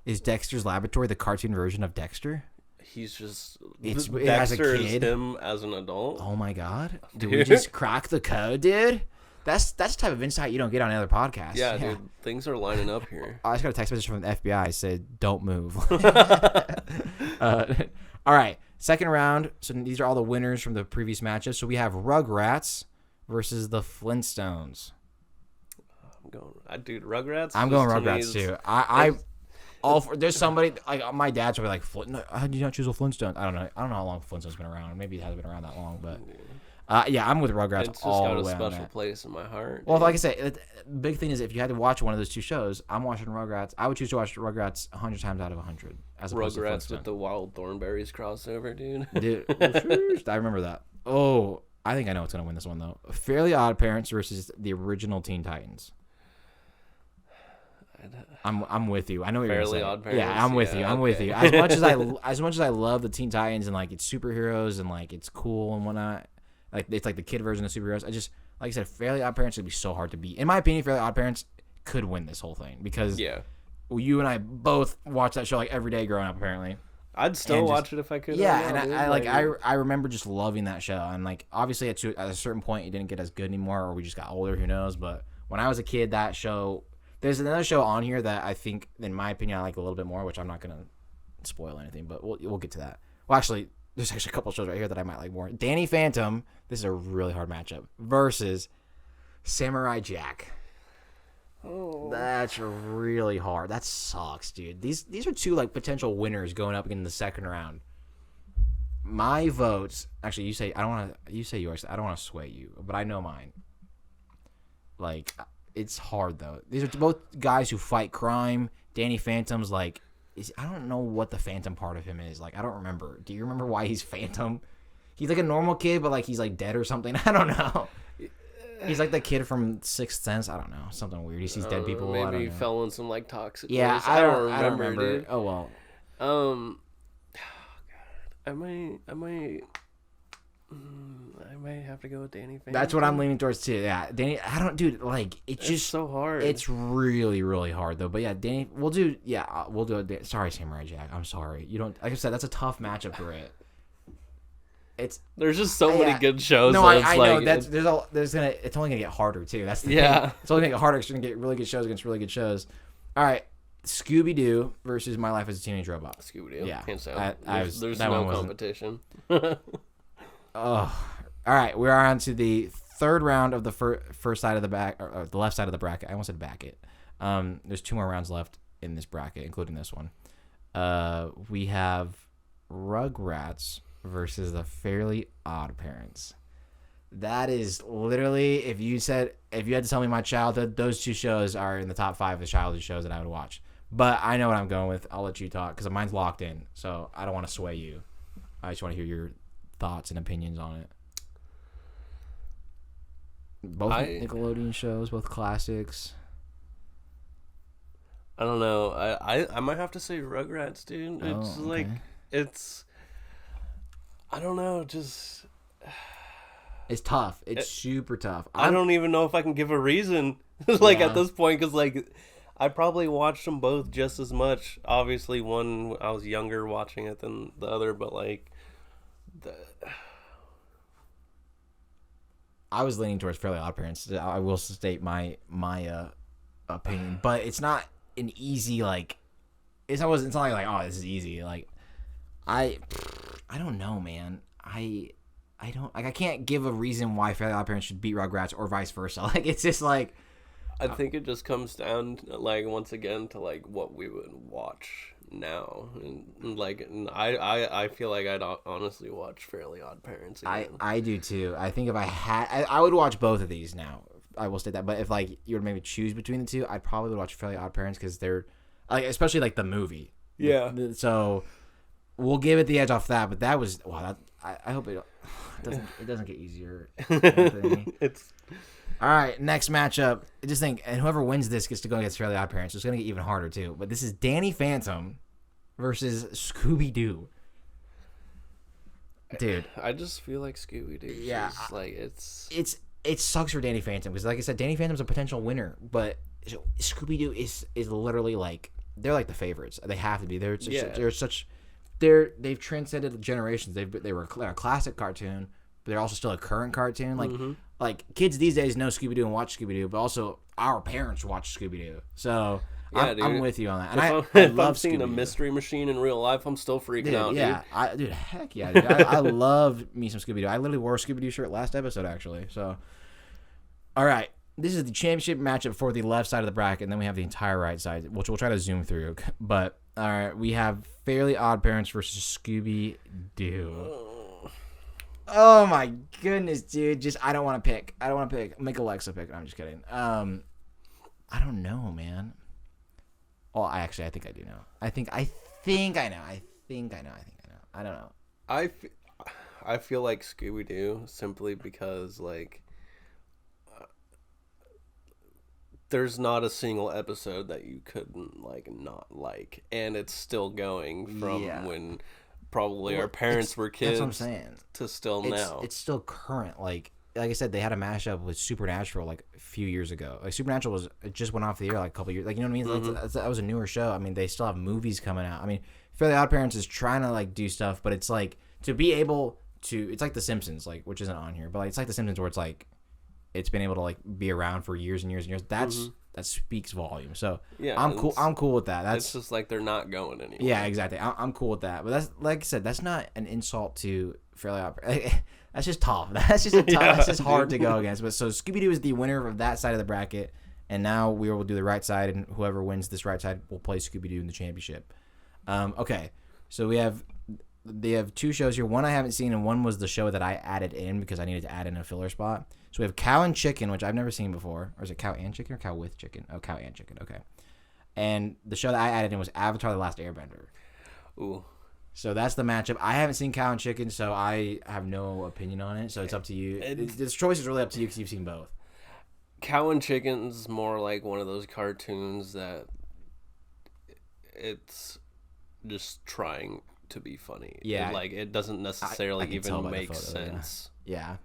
Is Dexter's Laboratory the cartoon version of Dexter? He's just Dexter as a kid. Is him as an adult. Oh my god! Did we just crack the code, dude? That's the type of insight you don't get on other podcasts. Yeah, dude, things are lining up here. I just got a text message from the FBI. It said, "Don't move." All right, second round. So these are all the winners from the previous matches. So we have Rugrats versus the Flintstones. I'm going, dude. Rugrats. I'm going Rugrats too. There's somebody like my dad's probably like, "How did you not choose a Flintstone?" I don't know how long Flintstones been around. Maybe it hasn't been around that long, but Yeah, I'm with Rugrats It's just all got the a way on special that. place in my heart. Well, dude. like I said, big thing is if you had to watch one of those two shows, I'm watching Rugrats. I would choose to watch Rugrats 100 times out of 100 as opposed to Rugrats with Flintstones. the Wild Thornberries crossover, dude. Dude, I remember that. Oh, I think I know what's gonna win this one though. Fairly Odd Parents versus the original Teen Titans. I'm with you. I know what you're Fairly gonna say. Odd Parents? Yeah, I'm with Yeah, you. I'm with okay. you. As much as I love the Teen Titans and like it's superheroes and like it's cool and whatnot, like it's like the kid version of superheroes. I just like I said, Fairly Odd Parents would be so hard to beat. In my opinion, Fairly Odd Parents could win this whole thing because you and I both watched that show like every day growing up. Apparently, I'd still watch it if I could. yeah, right now, and dude. I remember just loving that show. And like obviously at a certain point, it didn't get as good anymore, or we just got older. Who knows? But when I was a kid, that show. There's another show on here that I think, in my opinion, I like a little bit more, which I'm not gonna spoil anything, but we'll get to that. Well, actually, there's actually a couple shows right here that I might like more. Danny Phantom. This is a really hard matchup versus Samurai Jack. Oh. That's really hard. That sucks, dude. These are two like potential winners going up in the second round. My votes. Actually, you say I don't want to. You say yours. I don't want to sway you, but I know mine. Like. It's hard though. These are both guys who fight crime. Danny Phantom's like, I don't know what the Phantom part of him is. Like, I don't remember. Do you remember why he's Phantom? He's like a normal kid, but like he's like dead or something. I don't know. He's like the kid from Sixth Sense. I don't know, something weird. He sees dead people. Maybe he fell in some like toxic. Yeah, waste. I don't remember. Dude. Oh well. Oh, God. I might have to go with Danny Phantom. That's what I'm leaning towards too. Yeah, Danny. Dude. Like, it's just so hard. It's really, really hard though. But yeah, Danny. We'll do it. Sorry, Samurai Jack. I'm sorry. You don't. Like I said, that's a tough matchup for it. There's just so many good shows. No, I know. It's only gonna get harder too. That's the thing. It's only gonna get harder because you're gonna get really good shows against really good shows. All right, Scooby Doo versus My Life as a Teenage Robot. Scooby Doo. Yeah, hands down. There's that no one competition. Oh, all right. We are on to the third round of the first side of the back, or the left side of the bracket. I almost said bracket. There's 2 more rounds left in this bracket, including this one. We have Rugrats versus the Fairly Odd Parents. That is literally, if you had to tell me my childhood, those 2 shows are in the top 5 of the childhood shows that I would watch. But I know what I'm going with. I'll let you talk because mine's locked in, so I don't want to sway you. I just want to hear your thoughts and opinions on it. Both Nickelodeon shows, both classics. I don't know. I might have to say Rugrats, dude. It's like it's. I don't know. Just. It's tough. It's super tough. I don't even know if I can give a reason. At this point, because I probably watched them both just as much. Obviously, one I was younger watching it than the other, but I was leaning towards Fairly Odd Parents. I will state my opinion, but it's not an easy it's not like oh, this is easy. Like I don't know, man. I don't I can't give a reason why Fairly Odd Parents should beat Rugrats or vice versa. Like it's just like I think it just comes down once again to what we would watch now, and I feel like I'd honestly watch Fairly Odd Parents again. I do too. I think if I had I would watch both of these now. I will state that, but if you would maybe choose between the 2, I'd probably would watch Fairly Odd Parents because they're especially the movie. Yeah. So we'll give it the edge off that, but that was I hope it doesn't get easier. It's all right, next matchup. And whoever wins this gets to go against Fairly Odd Parents. So it's going to get even harder, too. But this is Danny Phantom versus Scooby-Doo. Dude. I just feel like Scooby-Doo. Yeah. It sucks for Danny Phantom because, like I said, Danny Phantom's a potential winner. But Scooby-Doo is literally they're like the favorites. They have to be. They've transcended generations. They're a classic cartoon, but they're also still a current cartoon. Like kids these days know Scooby-Doo and watch Scooby-Doo, but also our parents watch Scooby-Doo. So yeah, I'm with you on that. And I love I'm seeing a mystery machine in real life, I'm still freaking out, dude. Dude, heck yeah, dude. I love me some Scooby-Doo. I literally wore a Scooby-Doo shirt last episode, actually. So, all right. This is the championship matchup for the left side of the bracket, and then we have the entire right side, which we'll try to zoom through. But, all right, we have Fairly Odd Parents versus Scooby-Doo. Oh my goodness, dude. Just I don't want to pick. I don't want to pick. Make Alexa pick. I'm just kidding. I don't know, man. Oh, I think I do know. I think I know. I don't know. I feel like Scooby Doo simply because like there's not a single episode that you couldn't like not like, and it's still going from when probably our parents were kids. That's what I'm saying. To still now. It's still current. Like I said, they had a mashup with Supernatural like a few years ago. Like Supernatural it just went off the air like a couple years. Like, you know what I mean? Mm-hmm. That was a newer show. I mean, they still have movies coming out. I mean, Fairly Odd Parents is trying to like do stuff, but it's like to be able to. It's like The Simpsons, like, which isn't on here, but like, it's like The Simpsons where it's like it's been able to like be around for years and years and years. That speaks volume. So yeah, I'm cool. I'm cool with that. It's just like they're not going anywhere. Yeah, exactly. I'm cool with that. But that's, like I said, that's not an insult to Fairly Odd. That's just tough. That's just that's just hard to go against. But so Scooby Doo is the winner of that side of the bracket, and now we will do the right side, and whoever wins this right side will play Scooby Doo in the championship. Okay, so they have two shows here. One I haven't seen, and one was the show that I added in because I needed to add in a filler spot. So we have Cow and Chicken, which I've never seen before. Or is it Cow and Chicken or Cow with Chicken? Oh, Cow and Chicken. Okay. And the show that I added in was Avatar: The Last Airbender. Ooh. So that's the matchup. I haven't seen Cow and Chicken, so I have no opinion on it. So it's up to you. This choice is really up to you because you've seen both. Cow and Chicken's more like one of those cartoons that it's just trying to be funny. Yeah. Like, it doesn't necessarily even make photo, sense. Yeah.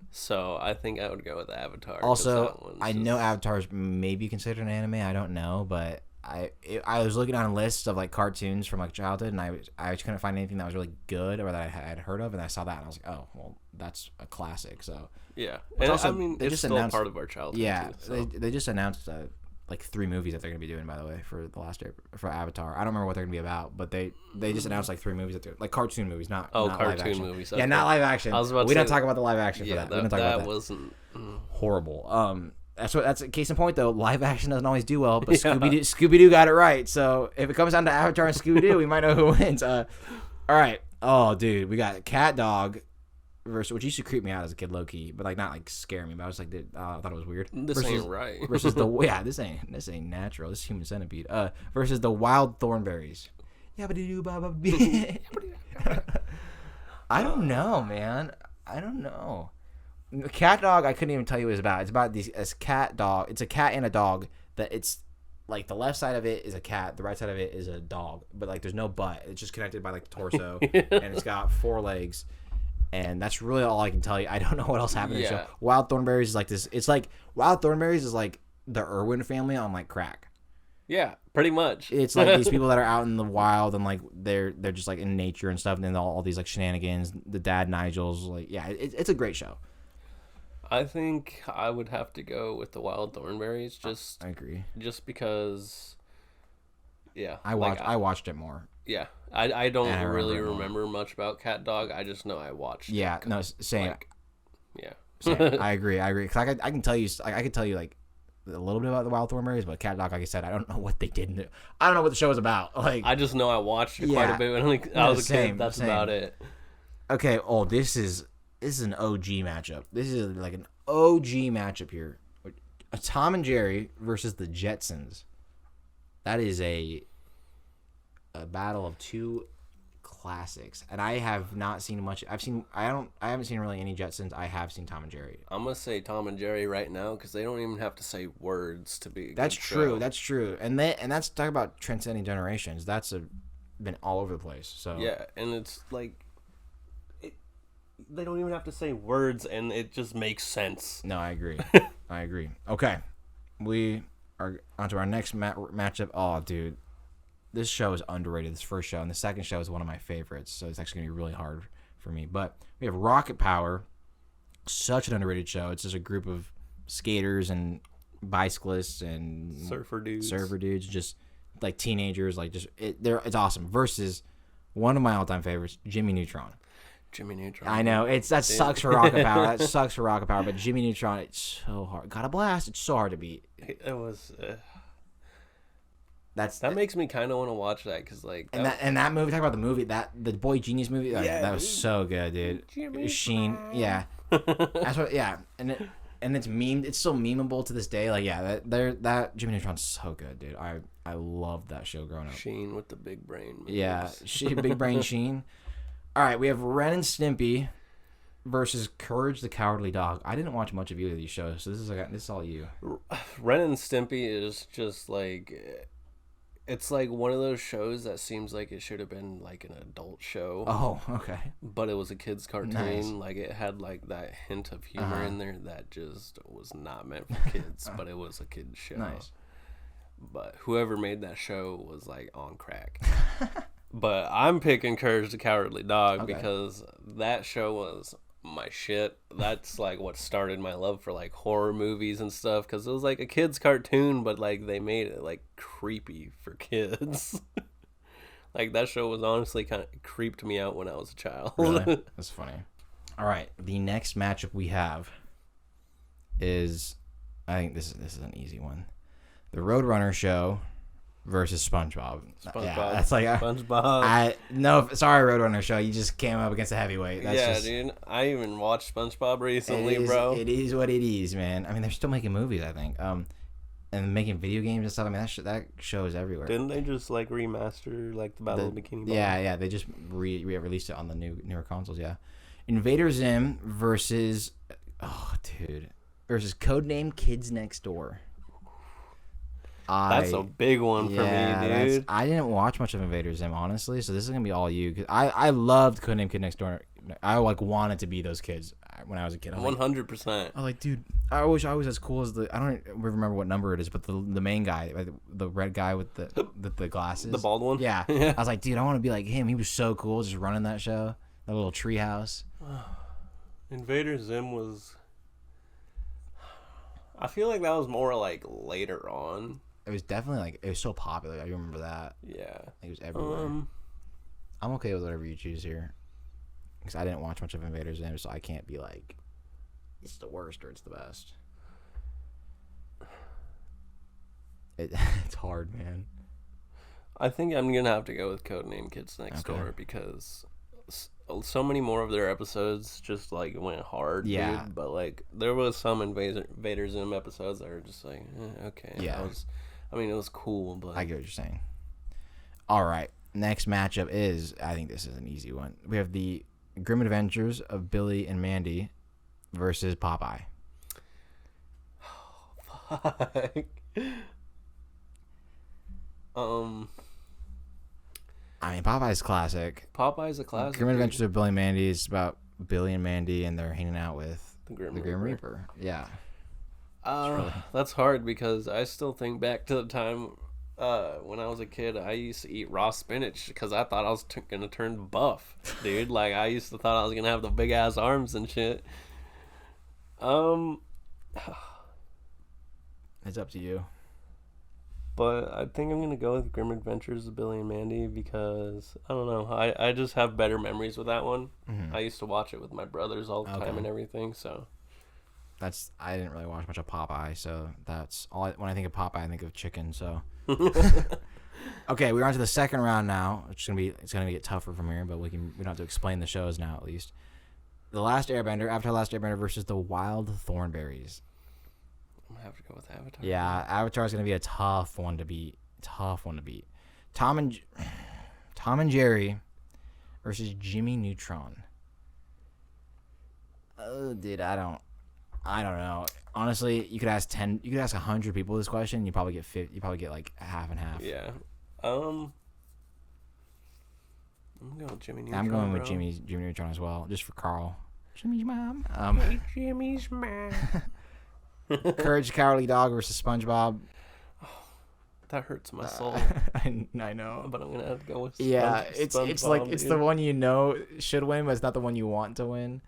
So I think I would go with Avatar. Also, I know Avatar is maybe considered an anime. I don't know, but I was looking on a list of like cartoons from like childhood, and I couldn't find anything that was really good or that I had heard of, and I saw that and I was like, oh, well, that's a classic. So yeah, and also, I mean, it's still part of our childhood. Yeah, too, so. they just announced like 3 movies that they're gonna be doing, by the way, for the last year for Avatar. I don't remember what they're gonna be about, but they just announced like 3 movies that they're like cartoon movies, not cartoon live action. movies. Okay. Yeah, not live action. We don't talk about the live action for yeah, that. We don't talk about that. Wasn't horrible. That's a case in point though. Live action doesn't always do well, but Scooby Doo got it right. So if it comes down to Avatar and Scooby Doo, we might know who wins. All right. Oh, dude, we got Cat Dog versus, which used to creep me out as a kid, low key, but like not like scare me. But I was like, I thought it was weird. This ain't right. Versus this ain't natural. This is Human Centipede. Versus the Wild Thornberries. I don't know, man. I don't know. Cat Dog, I couldn't even tell you what it's about. It's about this cat dog. It's a cat and a dog that it's like the left side of it is a cat, the right side of it is a dog, but like there's no butt. It's just connected by like the torso, and it's got 4 legs. And that's really all I can tell you. I don't know what else happened in the show. Wild Thornberries is like this. It's like Wild Thornberries is like the Irwin family on like crack. Yeah, pretty much. It's like these people that are out in the wild and like they're just like in nature and stuff, and then all these like shenanigans. The dad Nigel's like, yeah, it's a great show. I think I would have to go with the Wild Thornberries. I agree. Just because, yeah, I watched it more. Yeah, I don't really remember much about Cat Dog. I just know I watched. Yeah, no, same. Like, yeah, same. I agree. Cause I can tell you, I can tell you like a little bit about the Wild Thornberries, but Cat Dog, like I said, I don't know what they did. I don't know what the show was about. Like, I just know I watched it quite a bit when I was a kid. That's about it. Okay. Oh, this is an OG matchup. This is like an OG matchup here. A Tom and Jerry versus the Jetsons. That is a battle of 2 classics, and I have not seen much. I haven't seen really any Jetsons. I have seen Tom and Jerry. I'm gonna say Tom and Jerry right now because they don't even have to say words to be. That's true. That's true. And that's talk about transcending generations. That's been all over the place. So yeah, and it's like they don't even have to say words, and it just makes sense. No, I agree. I agree. Okay, we are onto our next matchup. Oh, dude. This show is underrated, this first show, and the second show is one of my favorites, so it's actually going to be really hard for me. But we have Rocket Power, such an underrated show. It's just a group of skaters and bicyclists and surfer dudes, just like teenagers, like it's awesome. Versus one of my all-time favorites, Jimmy Neutron. I know, sucks for Rocket Power. That sucks for Rocket Power, but Jimmy Neutron, it's so hard. Got a blast. It's so hard to beat. It was... That makes me kind of want to watch that because like that movie. Talk about the movie the Boy Genius movie. That was dude. so good, dude. Jimmy Sheen, yeah. That's what, yeah, and it's memed. It's still memeable to this day. Like, yeah, that Jimmy Neutron's so good, dude. I loved that show growing up. Sheen with the big brain. Moves. Yeah, big brain Sheen. All right, we have Ren and Stimpy versus Courage the Cowardly Dog. I didn't watch much of either of these shows, so this is all you. Ren and Stimpy is just like. It's like one of those shows that seems like it should have been like an adult show. Oh, okay. But it was a kid's cartoon. Nice. Like it had like that hint of humor in there that just was not meant for kids, but it was a kid's show. Nice. But whoever made that show was like on crack. But I'm picking Courage the Cowardly Dog because that show was my shit. That's like what started my love for like horror movies and stuff because it was like a kid's cartoon, but like they made it like creepy for kids. Like that show was honestly kind of creeped me out when I was a child. Really? That's funny. All right, the next matchup we have is, I think this is an easy one, the Roadrunner show versus SpongeBob. Yeah, that's like SpongeBob. Sorry, Roadrunner show. You just came up against a heavyweight. That's dude. I even watched SpongeBob recently, bro. It is what it is, man. I mean, they're still making movies, I think. And making video games and stuff. I mean, that show is everywhere. Didn't they just like remaster like the Battle of Bikini Bottom? Yeah. They just re-released it on the newer consoles. Yeah. Invader Zim versus Codename Kids Next Door. That's a big one for me, dude. I didn't watch much of Invader Zim, honestly, so this is gonna be all you. Cause I loved Codename Kid Next Door. I like wanted to be those kids when I was a kid. 100%. I was like, dude, I wish I was as cool as I don't remember what number it is, but the main guy, the red guy with the glasses, the bald one. Yeah. I was like, dude, I want to be like him. He was so cool, just running that show, that little treehouse. Invader Zim was. I feel like that was more like later on. It was definitely like it was so popular. I remember that. Yeah, it was everywhere. I'm okay with whatever you choose here, because I didn't watch much of Invader Zim, so I can't be like it's the worst or it's the best. It's hard, man. I think I'm gonna have to go with Codename Kids Next Door because so many more of their episodes just like went hard. Yeah, dude. But like there was some Invader Zim episodes that were just like okay. Yeah. It was cool, but I get what you're saying. All right, next matchup is, I think this is an easy one. We have the Grim Adventures of Billy and Mandy versus Popeye. Oh, fuck. I mean, Popeye's classic. Popeye's a classic. Grim Adventures of Billy and Mandy is about Billy and Mandy, and they're hanging out with the Grim Reaper. Yeah. That's hard because I still think back to the time when I was a kid. I used to eat raw spinach because I thought I was gonna turn buff, dude. Like I used to thought I was gonna have the big ass arms and shit. It's up to you. But I think I'm gonna go with Grim Adventures of Billy and Mandy because I don't know. I just have better memories with that one. Mm-hmm. I used to watch it with my brothers all the time and everything. So I didn't really watch much of Popeye, so that's all. When I think of Popeye, I think of chicken. So okay, we're on to the second round now. It's gonna get tougher from here, but we don't have to explain the shows now at least. The Last Airbender, Avatar: The Last Airbender versus the Wild Thornberrys. I'm gonna have to go with Avatar. Yeah, Avatar is gonna be a tough one to beat. Tom and Jerry versus Jimmy Neutron. Oh, dude, I don't know. Honestly, you could ask 100 people this question, and you probably get 50. You probably get like half and half. Yeah. I'm going with Jimmy Neutron. I'm going with Jimmy Neutron as well, just for Carl. Jimmy's mom. Hey, Jimmy's mom. Courage the Cowardly Dog versus SpongeBob. Oh, that hurts my soul. I know, but I'm gonna have to go with it's like dude. It's the one you know should win, but it's not the one you want to win.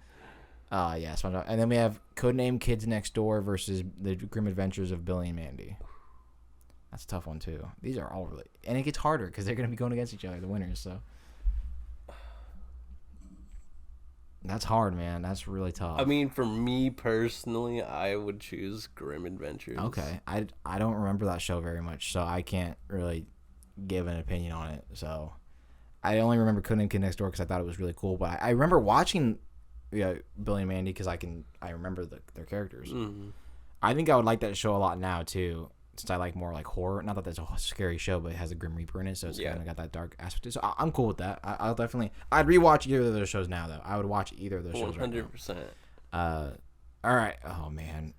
Yeah, SpongeBob. And then we have Codename Kids Next Door versus the Grim Adventures of Billy and Mandy. That's a tough one too. These are all really, and it gets harder because they're gonna be going against each other, the winners. So that's hard, man. That's really tough. I mean, for me personally, I would choose Grim Adventures. Okay, I don't remember that show very much, so I can't really give an opinion on it. So I only remember Conan and Kid Next Door because I thought it was really cool. But I remember watching Billy and Mandy because I remember their characters. Mm-hmm. I think I would like that show a lot now too, since I like more like horror. Not that that's a scary show, but it has a Grim Reaper in it, so it's kind of got that dark aspect. So I'm cool with that. I'd rewatch either of those shows now though. I would watch either of those shows. 100%. All right. Oh man.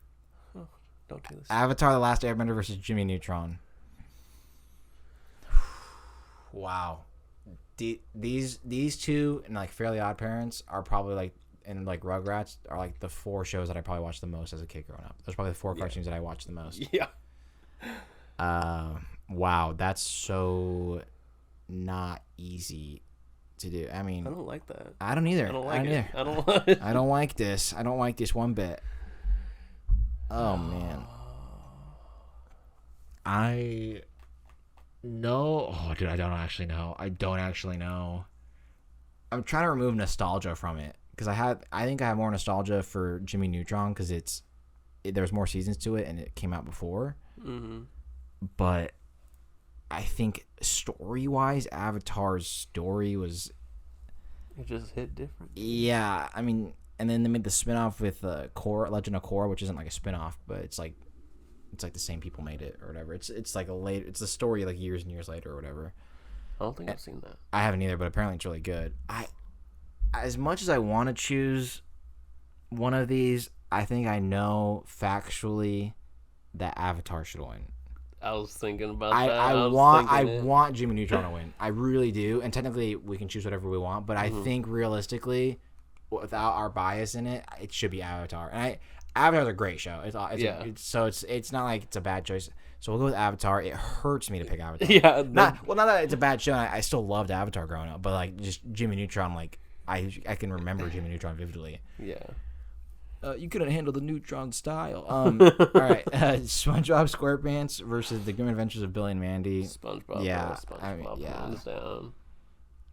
Oh, don't do this. Avatar: The Last Airbender versus Jimmy Neutron. Wow. These two and like Fairly Odd Parents are probably like, and like Rugrats are like the 4 shows that I probably watched the most as a kid growing up. Those are probably the 4 cartoons that I watched the most. Yeah. Wow, that's so not easy to do. I mean, I don't like that. I don't either. I don't like it. I don't like it. I don't like this. I don't like this one bit. Oh man. Oh, dude, I don't actually know. I don't actually know. I'm trying to remove nostalgia from it because I think I have more nostalgia for Jimmy Neutron because there's more seasons to it and it came out before. Mm-hmm. But I think story-wise, Avatar's story was... It just hit different. Yeah, I mean, and then they made the spinoff with Korra, Legend of Korra, which isn't like a spinoff, but it's like the same people made it or whatever. It's like it's a story like years and years later or whatever. I don't think I've seen that. I haven't either, but apparently it's really good. As much as I want to choose one of these, I think I know factually that Avatar should win. I was thinking about that. I want Jimmy Neutron to win. I really do. And technically, we can choose whatever we want. But I think realistically, without our bias in it, it should be Avatar. And Avatar's a great show. It's not like it's a bad choice. So we'll go with Avatar. It hurts me to pick Avatar. Yeah. Not that it's a bad show. I still loved Avatar growing up. But like just Jimmy Neutron, like I can remember Jimmy Neutron vividly. Yeah. You couldn't handle the Neutron style. All right. SpongeBob SquarePants versus The Grim Adventures of Billy and Mandy. SpongeBob. Yeah. SpongeBob hands down.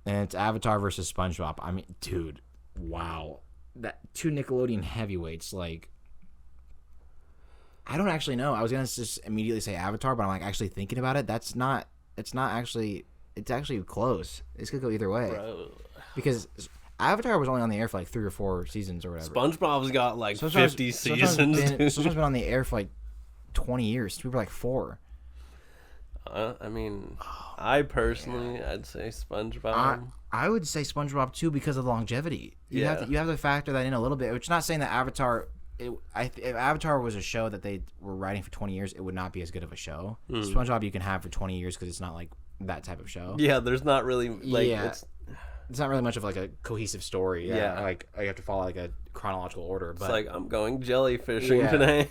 And it's Avatar versus SpongeBob. I mean, dude, wow. That 2 Nickelodeon heavyweights, like, I don't actually know. I was going to just immediately say Avatar, but I'm like actually thinking about it. It's actually close. It's going to go either way. Bro. Because Avatar was only on the air for like 3 or 4 seasons or whatever. SpongeBob's got like 50 seasons. SpongeBob's been on the air for like 20 years. We were like 4. I mean, I'd say SpongeBob. I would say SpongeBob too because of the longevity. You have to factor that in a little bit. Which is not saying that Avatar. If Avatar was a show that they were writing for 20 years, it would not be as good of a show. SpongeBob you can have for 20 years because it's not like that type of show. Yeah, there's not really like it's not really much of like a cohesive story. Yeah. Like you have to follow like a chronological order. But it's like I'm going jellyfishing today.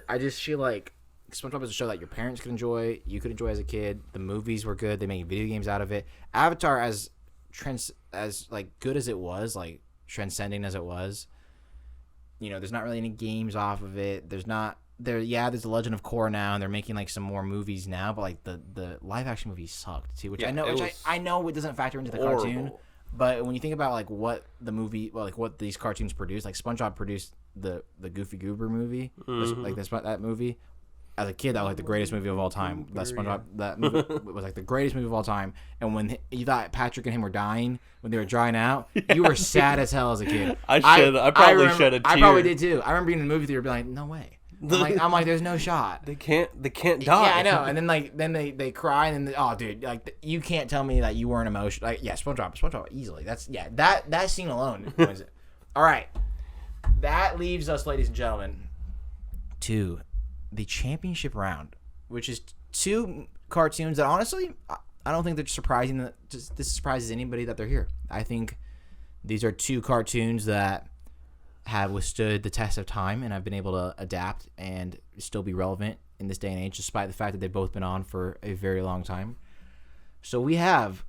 I just feel like SpongeBob is a show that your parents could enjoy, you could enjoy as a kid. The movies were good. They made video games out of it. Avatar, as like good as it was, like transcending as it was, there's not really any games off of it. There's the Legend of Korra now, and they're making like some more movies now, but like the live action movies sucked too, I know it doesn't factor into the cartoon. But when you think about like what what these cartoons produced, like SpongeBob produced the Goofy Goober movie, like that movie. As a kid, that was like the greatest movie of all time. That movie was like the greatest movie of all time. And when you thought Patrick and him were dying, when they were drying out, you were sad as hell as a kid. I probably shed a tear. I probably did too. I remember being in the movie theater, being like, "No way." I'm like, "There's no shot." They can't die. Yeah, I know. And then they cry, and then oh, dude, like you can't tell me that you weren't emotional. Like, yeah, SpongeBob, easily. That scene alone. Was it? All right, that leaves us, ladies and gentlemen, to the championship round, which is 2 cartoons that honestly I don't think they're surprising. This surprises anybody that they're here. I think these are 2 cartoons that have withstood the test of time and have been able to adapt and still be relevant in this day and age, despite the fact that they've both been on for a very long time. So we have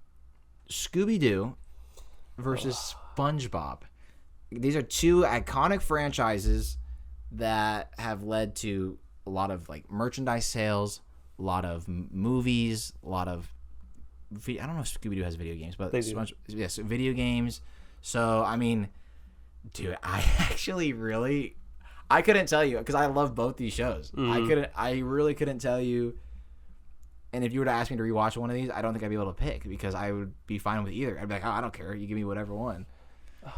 Scooby-Doo versus SpongeBob. These are 2 iconic franchises that have led to a lot of like merchandise sales, a lot of movies, a lot of I don't know if Scooby-Doo has video games, but yes, video games. So I mean, dude, I couldn't tell you because I love both these shows. I really couldn't tell you And if you were to ask me to rewatch one of these, I don't think I'd be able to pick because I would be fine with either. I'd be like, oh, I don't care. You give me whatever one. Oh,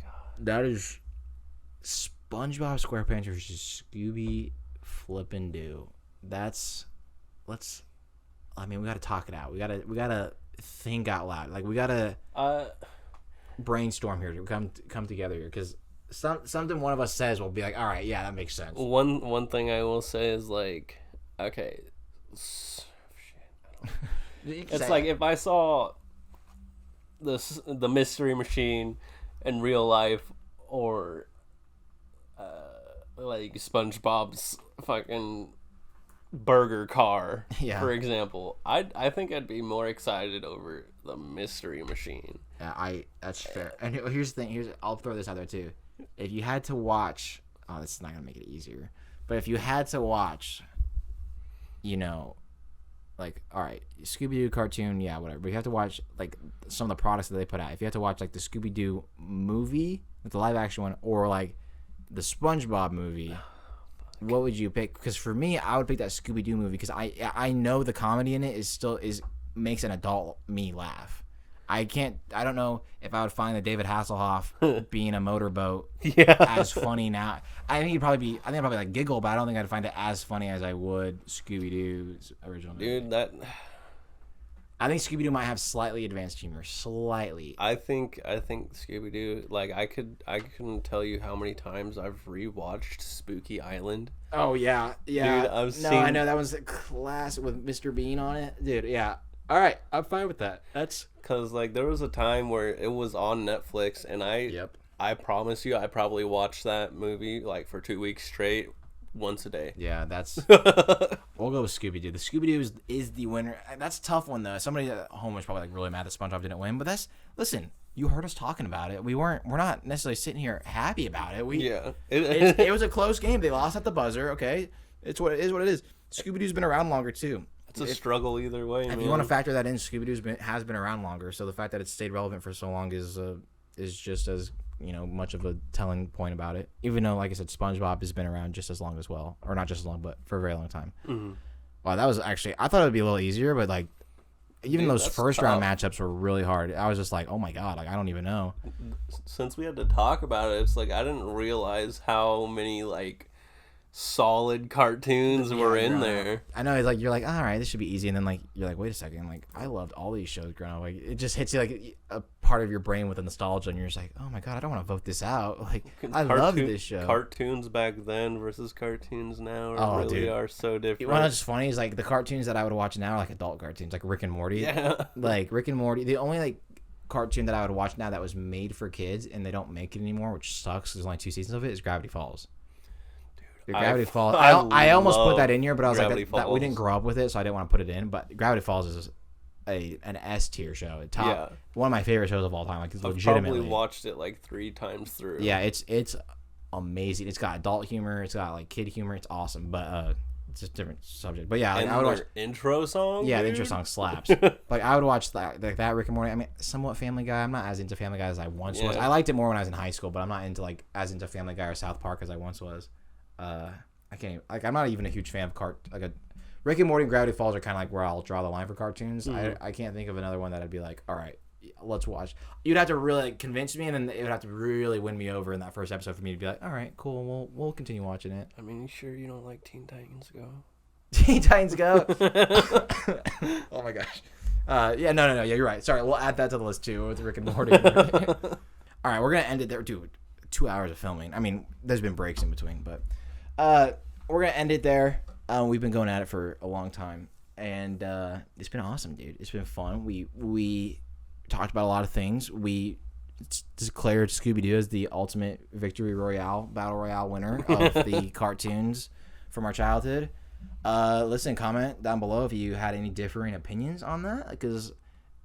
God. That is SpongeBob SquarePants versus Scooby Flippin' Doo. That's... I mean, we got to talk it out. We got to think out loud. Like, we got to brainstorm here. Come together here. Because something one of us says will be like, all right, yeah, that makes sense. One thing I will say is, like, okay... It's like if I saw the Mystery Machine in real life, or like SpongeBob's fucking burger car, for example, I think I'd be more excited over the Mystery Machine. Yeah, that's fair. And here's the thing. I'll throw this out there too. If you had to watch, this is not gonna make it easier. But if you had to watch, like, all right, Scooby-Doo cartoon, yeah, whatever. But you have to watch, like, some of the products that they put out. If you have to watch, like, the Scooby-Doo movie, like the live-action one, or, like, the SpongeBob movie, what would you pick? Because for me, I would pick that Scooby-Doo movie because I know the comedy in it makes an adult me laugh. I don't know if I would find the David Hasselhoff being a motorboat as funny now. I think I'd probably like giggle, but I don't think I'd find it as funny as I would Scooby-Doo's original movie. Dude, I think Scooby-Doo might have slightly advanced humor. Slightly. I think Scooby-Doo, like, I couldn't tell you how many times I've rewatched Spooky Island. Oh, yeah. Dude, I know that was a class with Mr. Bean on it. Dude, yeah. All right, I'm fine with that. That's... Because, like, there was a time where it was on Netflix, and I promise you, I probably watched that movie, like, for 2 weeks straight, once a day. Yeah, that's... We'll go with Scooby-Doo. The Scooby-Doo is the winner. That's a tough one, though. Somebody at home was probably, like, really mad that SpongeBob didn't win, but listen, you heard us talking about it. We're not necessarily sitting here happy about it. It was a close game. They lost at the buzzer, okay? It's what it is. Scooby-Doo's been around longer, too. It's a struggle either way. If you want to factor that in, Scooby-Doo's has been around longer, so the fact that it's stayed relevant for so long is just as much of a telling point about it. Even though, like I said, SpongeBob has been around just as long as well, or not just as long, but for a very long time. Mm-hmm. Wow, that was actually, I thought it would be a little easier, but like even those first round matchups were really hard. I was just like, oh my god, like I don't even know. Since we had to talk about it, it's like I didn't realize how many like solid cartoons were in there. I know, it's like you're like, all right, this should be easy, and then like you're like, wait a second, like I loved all these shows growing up. Like it just hits you like a part of your brain with the nostalgia, and you're just like, oh my god, I don't want to vote this out. Like I love this show. Cartoons back then versus cartoons now are so different. What's funny is like the cartoons that I would watch now are like adult cartoons, like Rick and Morty. Yeah, like Rick and Morty. The only like cartoon that I would watch now that was made for kids, and they don't make it anymore, which sucks. There's only 2 seasons of it. Is Gravity Falls. Gravity Falls. I almost put that in here, but I was like, we didn't grow up with it, so I didn't want to put it in. But Gravity Falls is an S tier show. One of my favorite shows of all time. Like, it's legitimately. I've probably watched it like 3 times through. Yeah, it's amazing. It's got adult humor. It's got like kid humor. It's awesome. But it's a different subject. But yeah, like, I would watch intro song. Yeah, the intro song slaps. Like I would watch that Rick and Morty. I mean, somewhat Family Guy. I'm not as into Family Guy as I once was. I liked it more when I was in high school, but I'm not as into Family Guy or South Park as I once was. I can't even, like, I'm not even a huge fan of Rick and Morty and Gravity Falls are kind of like where I'll draw the line for cartoons. Mm-hmm. I can't think of another one that I'd be like, all right, let's watch. You'd have to really convince me, and then it would have to really win me over in that first episode for me to be like, all right, cool, we'll continue watching it. I mean, you sure you don't like Teen Titans Go? Teen Titans Go? Oh my gosh. Yeah, no, yeah, you're right. Sorry, we'll add that to the list too with Rick and Morty. All right, we're gonna end it there, dude. 2 hours of filming. I mean, there's been breaks in between, but we're gonna end it there. We've been going at it for a long time, and it's been awesome, dude. It's been fun. We talked about a lot of things. We declared Scooby-Doo as the ultimate victory royale, battle royale winner of the cartoons from our childhood. Listen, comment down below if you had any differing opinions on that, because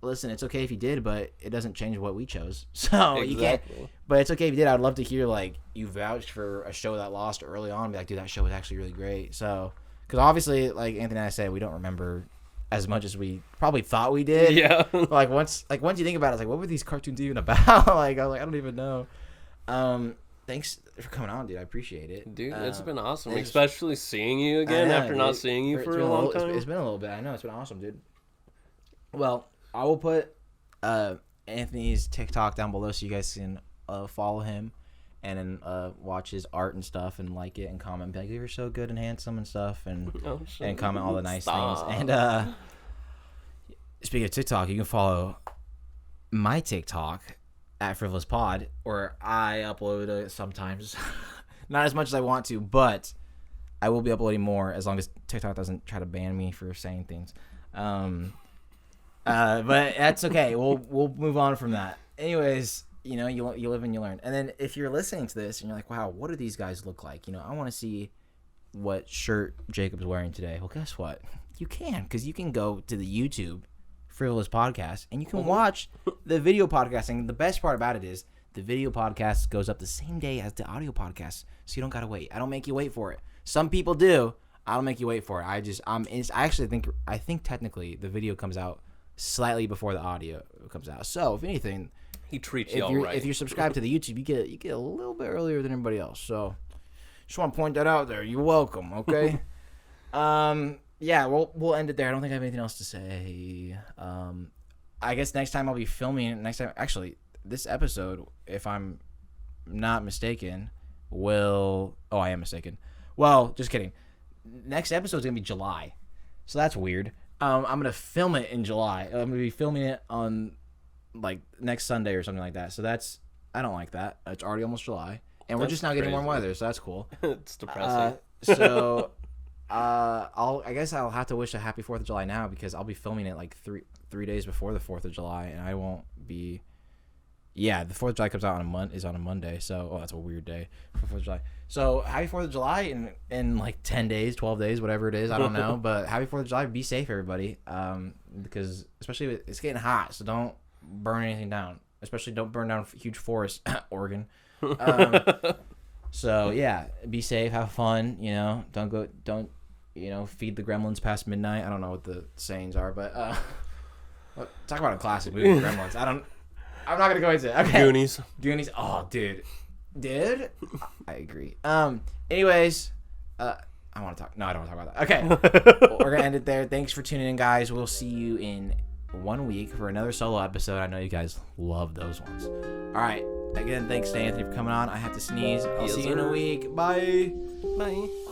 listen, it's okay if you did, but it doesn't change what we chose. So exactly. You can't. But it's okay if you did. I'd love to hear like you vouched for a show that lost early on. And be like, dude, that show was actually really great. So, because obviously, like Anthony and I said, we don't remember as much as we probably thought we did. Yeah. Once you think about it, it's like, what were these cartoons even about? Like I was like, I don't even know. thanks for coming on, dude. I appreciate it. Dude, it's been awesome. Especially seeing you again after not seeing you for a long time. It's been a little bit. I know. It's been awesome, dude. Well, I will put Anthony's TikTok down below so you guys can follow him and then watch his art and stuff and like it and comment. Be like, you're so good and handsome and stuff. And comment all the nice things. And speaking of TikTok, you can follow my TikTok at Frivolous Pod, or I upload it sometimes. Not as much as I want to, but I will be uploading more as long as TikTok doesn't try to ban me for saying things. But that's okay. We'll move on from that. Anyways, you know, you live and you learn. And then if you're listening to this and you're like, wow, what do these guys look like? You know, I want to see what shirt Jacob's wearing today. Well, guess what? You can, because you can go to the YouTube Frivolous Podcast and you can watch the video podcasting. The best part about it is the video podcast goes up the same day as the audio podcast, so you don't gotta wait. I don't make you wait for it. Some people do. I don't make you wait for it. I actually think technically the video comes out slightly before the audio comes out. So if anything, he treats you all right. If you're subscribed to the YouTube, you get a little bit earlier than everybody else. So just want to point that out there. You're welcome. Okay. Yeah, we'll end it there. I don't think I have anything else to say. I guess next time I'll be filming. Actually, this episode, if I'm not mistaken, I am mistaken. Well, just kidding. Next episode's gonna be July, so that's weird. I'm gonna film it in July. I'm gonna be filming it on like next Sunday or something like that. So I don't like that. It's already almost July, and we're just now getting warm weather, so that's cool. It's depressing. I guess I'll have to wish a happy 4th of July now, because I'll be filming it like three days before the 4th of July, and I won't be. Yeah, the 4th of July comes out on a Monday, so that's a weird day for 4th of July. So happy 4th of July in like 10 days, 12 days, whatever it is, I don't know. But happy 4th of July. Be safe, everybody, because especially it's getting hot, so don't burn anything down. Especially don't burn down huge forests, Oregon. So yeah, be safe, have fun. You know, don't feed the gremlins past midnight. I don't know what the sayings are, but talk about a classic movie, Gremlins. I'm not gonna go into it. Okay. Goonies. Oh, dude. I agree. Anyways, I want to talk. No, I don't want to talk about that. Okay. We're gonna end it there. Thanks for tuning in, guys. We'll see you in 1 week for another solo episode. I know you guys love those ones. All right. Again, thanks to Anthony for coming on. I have to sneeze. I'll see you in a week. Bye. Bye.